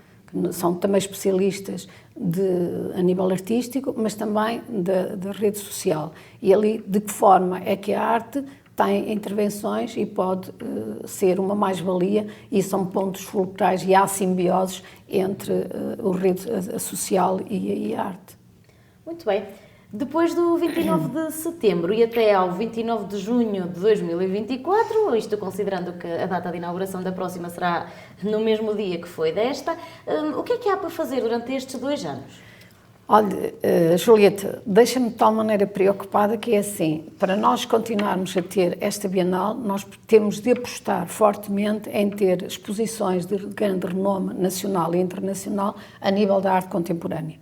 São também especialistas a nível artístico, mas também da rede social. E ali, de que forma é que a arte tem intervenções e pode ser uma mais-valia, e são pontos fulcrais e há simbioses entre a social e a arte. Muito bem. Depois do 29 de setembro e até ao 29 de junho de 2024, isto considerando que a data de inauguração da próxima será no mesmo dia que foi desta, o que é que há para fazer durante estes 2 anos? Olha, Julieta, deixa-me de tal maneira preocupada que é assim, para nós continuarmos a ter esta Bienal, nós temos de apostar fortemente em ter exposições de grande renome nacional e internacional a nível da arte contemporânea.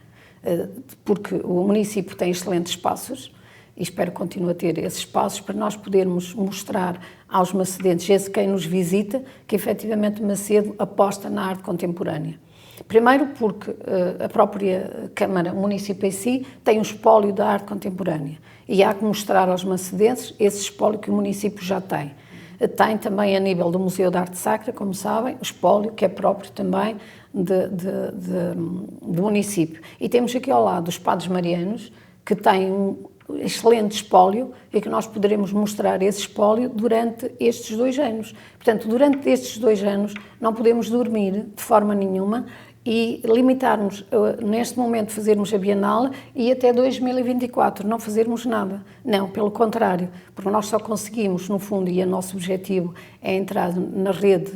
Porque o município tem excelentes espaços e espero que continue a ter esses espaços para nós podermos mostrar aos macedenses, esse quem nos visita, que efetivamente Macedo aposta na arte contemporânea. Primeiro porque a própria Câmara, o município em si, tem um espólio da arte contemporânea e há que mostrar aos macedenses esse espólio que o município já tem. Tem também a nível do Museu de Arte Sacra, como sabem, o espólio que é próprio também do município. E temos aqui ao lado os Padres Marianos, que têm um excelente espólio e que nós poderemos mostrar esse espólio durante estes 2 anos. Portanto, durante estes 2 anos não podemos dormir de forma nenhuma e limitarmos, neste momento, fazermos a Bienal e até 2024 não fazermos nada. Não, pelo contrário, porque nós só conseguimos, no fundo, e o nosso objetivo é entrar na rede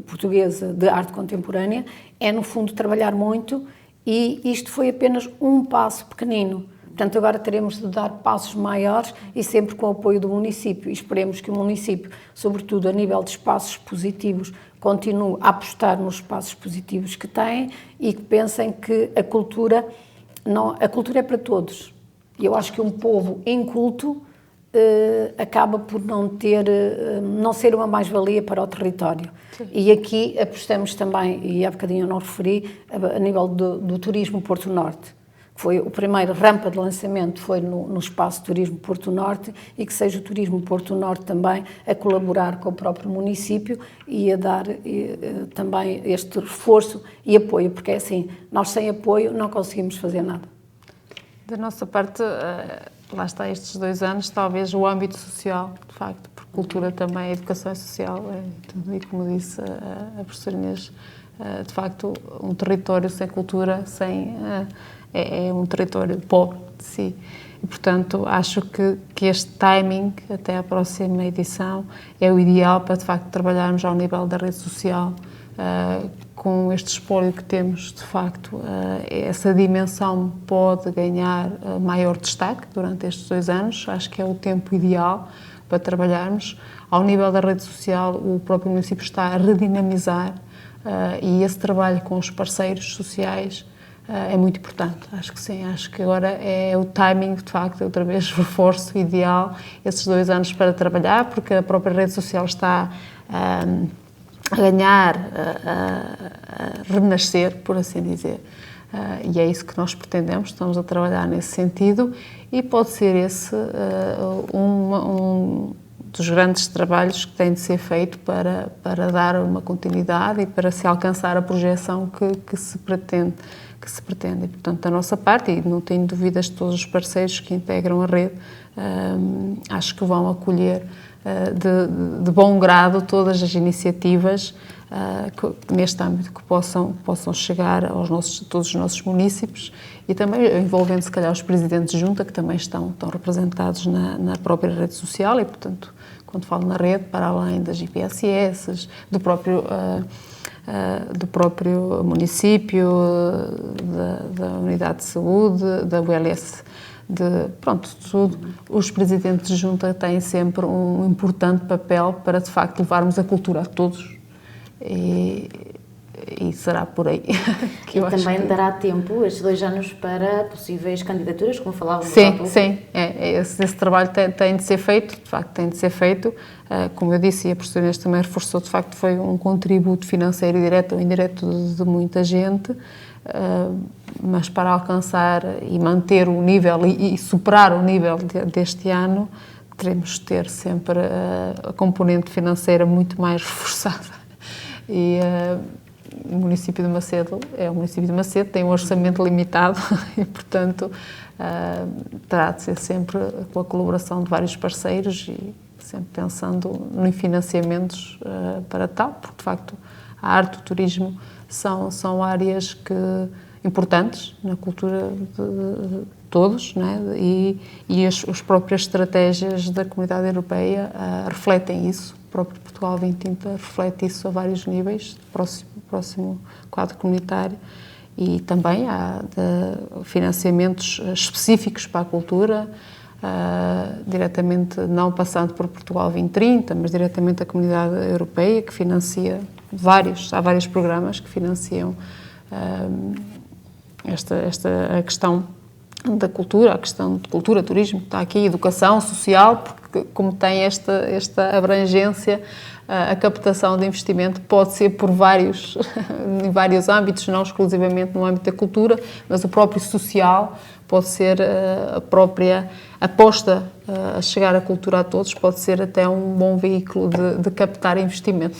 portuguesa de arte contemporânea, é, no fundo, trabalhar muito, e isto foi apenas um passo pequenino. Portanto, agora teremos de dar passos maiores e sempre com o apoio do município. E esperemos que o município, sobretudo a nível de espaços positivos, continue a apostar nos espaços positivos que tem e que pensem que a cultura é para todos. E eu acho que um povo inculto acaba por não ser uma mais-valia para o território. Sim. E aqui apostamos também, e há bocadinho eu não referi, a nível do turismo Porto Norte. Foi o primeiro rampa de lançamento, foi no espaço Turismo Porto Norte, e que seja o Turismo Porto Norte também a colaborar com o próprio município e a dar também este reforço e apoio, porque é assim, nós sem apoio não conseguimos fazer nada. Da nossa parte, lá está, estes 2 anos, talvez o âmbito social, de facto, porque cultura também é educação social, tudo, e como disse a professora Inês, de facto, um território sem cultura, é um território pobre de si. E, portanto, acho que este timing, até à próxima edição, é o ideal para, de facto, trabalharmos ao nível da rede social, com este espólio que temos, de facto, essa dimensão pode ganhar maior destaque durante estes 2 anos. Acho que é o tempo ideal para trabalharmos. Ao nível da rede social, o próprio município está a redinamizar, e esse trabalho com os parceiros sociais é muito importante. Acho que sim, acho que agora é o timing, de facto, outra vez reforço, ideal, esses 2 anos para trabalhar, porque a própria rede social está a ganhar, a renascer, por assim dizer. E é isso que nós pretendemos, estamos a trabalhar nesse sentido, e pode ser esse um dos grandes trabalhos que tem de ser feito para dar uma continuidade e para se alcançar a projeção que se pretende. E, portanto, da nossa parte, e não tenho dúvidas de todos os parceiros que integram a rede, acho que vão acolher de bom grado todas as iniciativas neste âmbito que possam chegar todos os nossos municípios, e também envolvendo, se calhar, os presidentes de junta, que também estão representados na própria rede social, e, portanto, quando falo na rede, para além das IPSS, do próprio município, da unidade de saúde, da ULS, tudo. Os presidentes de junta têm sempre um importante papel para, de facto, levarmos a cultura a todos, e será por aí que eu também acho que... dará tempo, estes 2 anos, para possíveis candidaturas, como falávamos sim, há pouco. Sim, esse trabalho tem de ser feito, de facto tem de ser feito, como eu disse, e a professora Inês também reforçou, de facto foi um contributo financeiro direto ou indireto de muita gente, mas para alcançar e manter o nível e superar o nível deste ano, teremos de ter sempre a componente financeira muito mais reforçada. E o município de Macedo tem um orçamento limitado e, portanto, terá de ser sempre com a colaboração de vários parceiros e sempre pensando em financiamentos para tal, porque, de facto, a arte e o turismo são áreas importantes na cultura de todos, não é? E as próprias estratégias da Comunidade Europeia refletem isso. O próprio Portugal 2030 reflete isso a vários níveis, próximo quadro comunitário, e também há financiamentos específicos para a cultura, diretamente, não passando por Portugal 2030, mas diretamente a Comunidade Europeia, que financia há vários programas que financiam a questão da cultura, a questão de cultura, turismo, está aqui, educação social, porque como tem esta abrangência, a captação de investimento pode ser em vários âmbitos, não exclusivamente no âmbito da cultura, mas o próprio social pode ser a própria aposta a chegar a cultura a todos, pode ser até um bom veículo de captar investimento.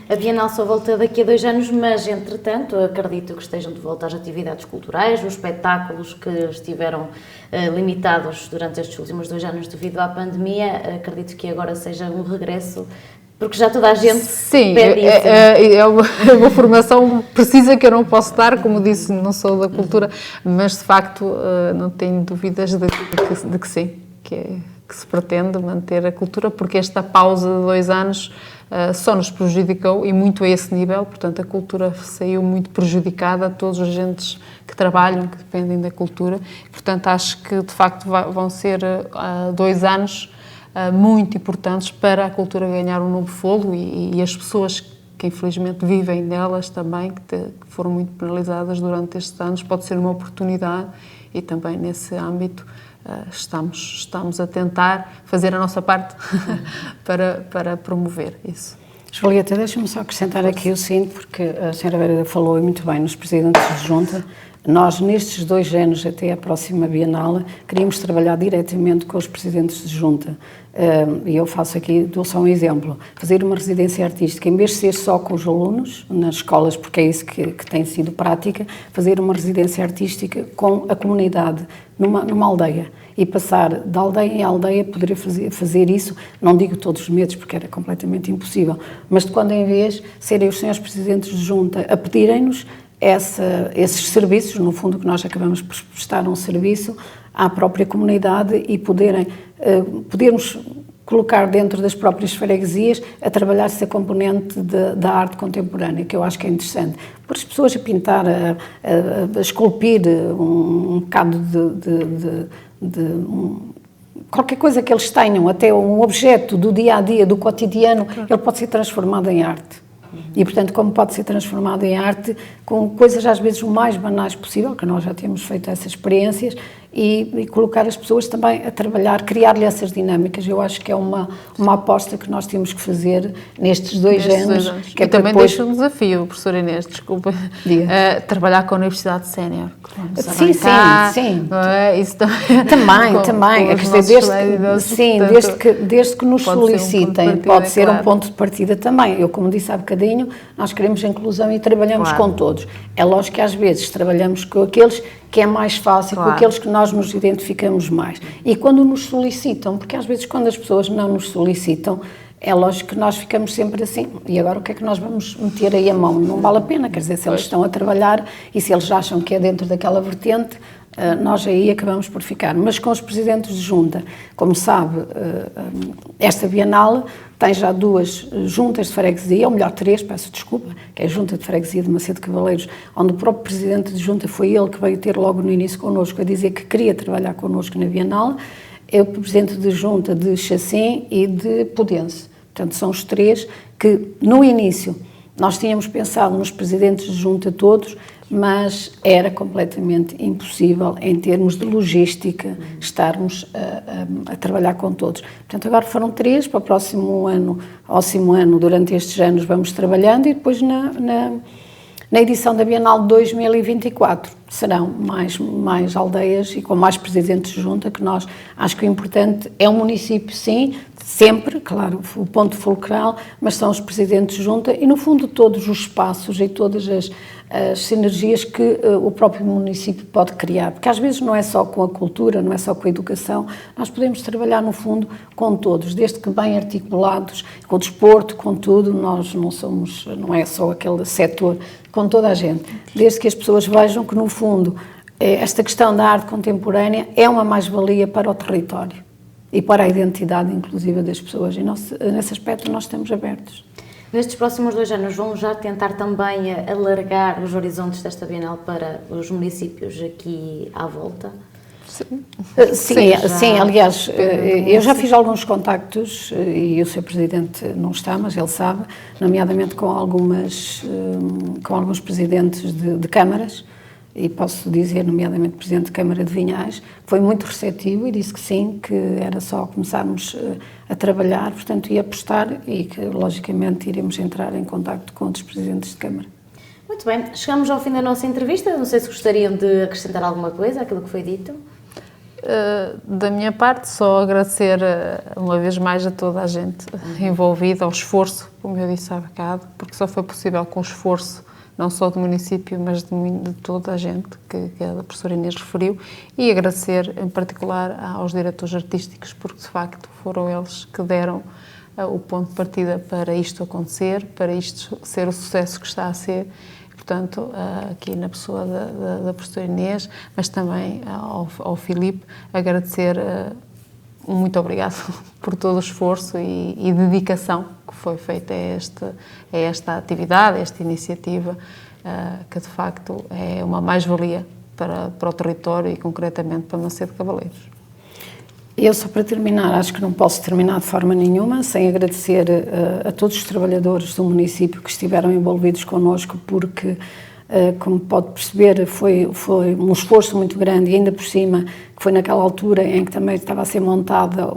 A Bienal só volta daqui a 2 anos, mas entretanto acredito que estejam de volta às atividades culturais, os espetáculos que estiveram limitados durante estes últimos 2 anos devido à pandemia, acredito que agora seja um regresso, porque já toda a gente pede isso. É uma formação precisa que eu não posso dar, como disse, não sou da cultura, mas de facto não tenho dúvidas de que sim, que se pretende manter a cultura, porque esta pausa de 2 anos só nos prejudicou e muito a esse nível, portanto a cultura saiu muito prejudicada, todos os agentes que trabalham, que dependem da cultura, portanto acho que de facto vão ser 2 anos muito importantes para a cultura ganhar um novo fôlego e as pessoas que infelizmente vivem nelas também, que foram muito penalizadas durante estes anos, pode ser uma oportunidade e também nesse âmbito estamos a tentar fazer a nossa parte para promover isso. Julieta, deixa-me só acrescentar aqui o seguinte, porque a senhora Vera falou e muito bem nos presidentes de junta. Nós, nestes 2 anos, até a próxima Bienal, queríamos trabalhar diretamente com os presidentes de junta. E eu faço aqui, dou só um exemplo, fazer uma residência artística, em vez de ser só com os alunos, nas escolas, porque é isso que tem sido prática, fazer uma residência artística com a comunidade, numa aldeia. E passar de aldeia em aldeia, poder fazer isso, não digo todos os meses, porque era completamente impossível, mas de quando em vez serem os senhores presidentes de junta a pedirem-nos esses serviços, no fundo que nós acabamos por prestar um serviço à própria comunidade e podermos colocar dentro das próprias freguesias a trabalhar essa componente da arte contemporânea, que eu acho que é interessante. Por as pessoas a pintar, a esculpir um bocado qualquer coisa que eles tenham, até um objeto do dia-a-dia, do cotidiano, ele pode ser transformado em arte. E, portanto, como pode ser transformado em arte, com coisas às vezes o mais banais possível, que nós já temos feito essas experiências, e colocar as pessoas também a trabalhar, criar-lhe essas dinâmicas. Eu acho que é uma aposta que nós temos que fazer nestes 2 anos. Que e também depois... deixa um desafio, professora Inês, desculpa, trabalhar com a Universidade Sénior. Sim. Isso também. Desde que nos solicitem, pode ser um ponto de partida também. Eu, como disse há bocadinho, nós queremos a inclusão e trabalhamos com todos. É lógico que às vezes trabalhamos com aqueles que é mais fácil, com aqueles que nós nos identificamos mais. E quando nos solicitam, porque às vezes quando as pessoas não nos solicitam, é lógico que nós ficamos sempre assim, e agora o que é que nós vamos meter aí a mão? Não vale a pena, quer dizer, se eles estão a trabalhar e se eles acham que é dentro daquela vertente, nós aí acabamos por ficar. Mas com os presidentes de junta, como sabe, esta Bienal tem já 2 juntas de freguesia, ou melhor 3, peço desculpa, que é a junta de freguesia de Macedo Cavaleiros, onde o próprio presidente de junta foi ele que veio ter logo no início connosco a dizer que queria trabalhar connosco na Bienal, é o presidente de junta de Chacim e de Podense. Portanto, são os 3 que no início nós tínhamos pensado nos presidentes de junta todos, mas era completamente impossível em termos de logística estarmos a trabalhar com todos. Portanto, agora foram 3, para o próximo ano, durante estes anos vamos trabalhando e depois na edição da Bienal de 2024 serão mais aldeias e com mais presidentes de junta, que nós acho que o importante é o município, sim, sempre, claro, o ponto fulcral, mas são os presidentes de junta e no fundo todos os espaços e todas as sinergias que o próprio município pode criar, porque às vezes não é só com a cultura, não é só com a educação, nós podemos trabalhar no fundo com todos, desde que bem articulados, com o desporto, com tudo, nós não é só aquele setor, com toda a gente, desde que as pessoas vejam que no fundo esta questão da arte contemporânea é uma mais-valia para o território e para a identidade inclusive das pessoas e nesse aspecto nós estamos abertos. Nestes próximos 2 anos vão já tentar também alargar os horizontes desta Bienal para os municípios aqui à volta? Sim, aliás, eu já fiz alguns contactos e o Sr. Presidente não está, mas ele sabe, nomeadamente com alguns presidentes de câmaras, e posso dizer, nomeadamente o Presidente da Câmara de Vinhais, foi muito receptivo e disse que sim, que era só começarmos a trabalhar, portanto, e apostar, e que, logicamente, iremos entrar em contacto com outros Presidentes de Câmara. Muito bem, chegamos ao fim da nossa entrevista. Não sei se gostariam de acrescentar alguma coisa àquilo que foi dito. Da minha parte, só agradecer uma vez mais a toda a gente envolvida, ao esforço, como eu disse há bocado, porque só foi possível com o esforço não só do município, mas de toda a gente que a professora Inês referiu, e agradecer em particular aos diretores artísticos, porque de facto foram eles que deram o ponto de partida para isto acontecer, para isto ser o sucesso que está a ser. Portanto, aqui na pessoa da professora Inês, mas também ao Filipe, agradecer muito obrigado por todo o esforço e dedicação que foi feita a esta atividade, a esta iniciativa, que de facto é uma mais-valia para o território e concretamente para Macedo Cavaleiros. Eu, só para terminar, acho que não posso terminar de forma nenhuma sem agradecer a todos os trabalhadores do município que estiveram envolvidos connosco, porque, como pode perceber, foi um esforço muito grande, e ainda por cima, que foi naquela altura em que também estava a ser montada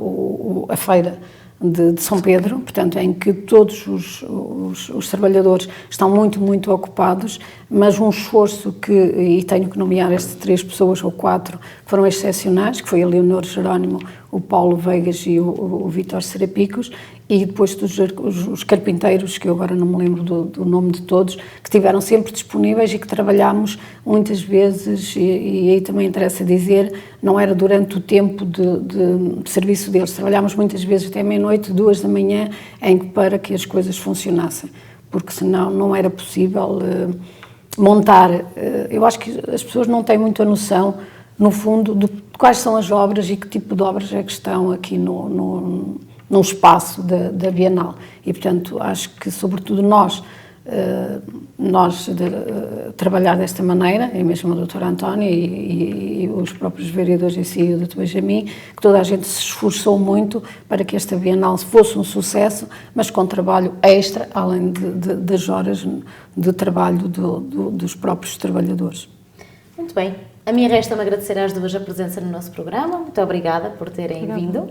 a feira de São Pedro, portanto, em que todos os trabalhadores estão muito ocupados, mas um esforço e tenho que nomear estas 3 pessoas ou 4, que foram excepcionais, que foi a Leonor Jerónimo, o Paulo Veigas e o Vítor Serapicos, e depois os carpinteiros, que eu agora não me lembro do nome de todos, que estiveram sempre disponíveis e que trabalhámos muitas vezes, e aí também interessa dizer, não era durante o tempo de serviço deles, trabalhámos muitas vezes até meia-noite, 2 da manhã, para que as coisas funcionassem, porque senão não era possível montar. Eu acho que as pessoas não têm muita noção, no fundo, de quais são as obras e que tipo de obras é que estão aqui no espaço da Bienal. E, portanto, acho que, sobretudo, nós trabalhar desta maneira, e mesmo a doutora Antónia e os próprios vereadores em si, e o doutor Benjamin, que toda a gente se esforçou muito para que esta Bienal fosse um sucesso, mas com trabalho extra, além das horas de trabalho dos próprios trabalhadores. Muito bem. A mim resta-me agradecer às duas a presença no nosso programa. Muito obrigada por terem vindo.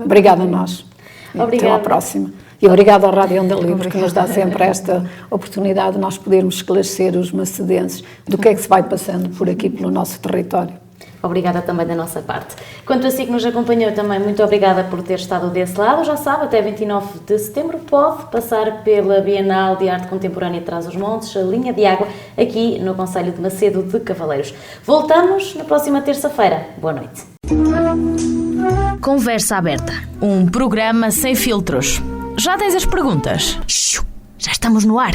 Obrigada a nós. Obrigada. Até à próxima. E obrigado à Rádio Onda Livre, que nos dá sempre esta oportunidade de nós podermos esclarecer os macedenses do que é que se vai passando por aqui, pelo nosso território. Obrigada também da nossa parte. Quanto a si que nos acompanhou também, muito obrigada por ter estado desse lado. Já sabe, até 29 de setembro pode passar pela Bienal de Arte Contemporânea de Trás-os-Montes, a Linha de Água, aqui no concelho de Macedo de Cavaleiros. Voltamos na próxima terça-feira. Boa noite. Conversa Aberta, um programa sem filtros. Já tens as perguntas? Já estamos no ar.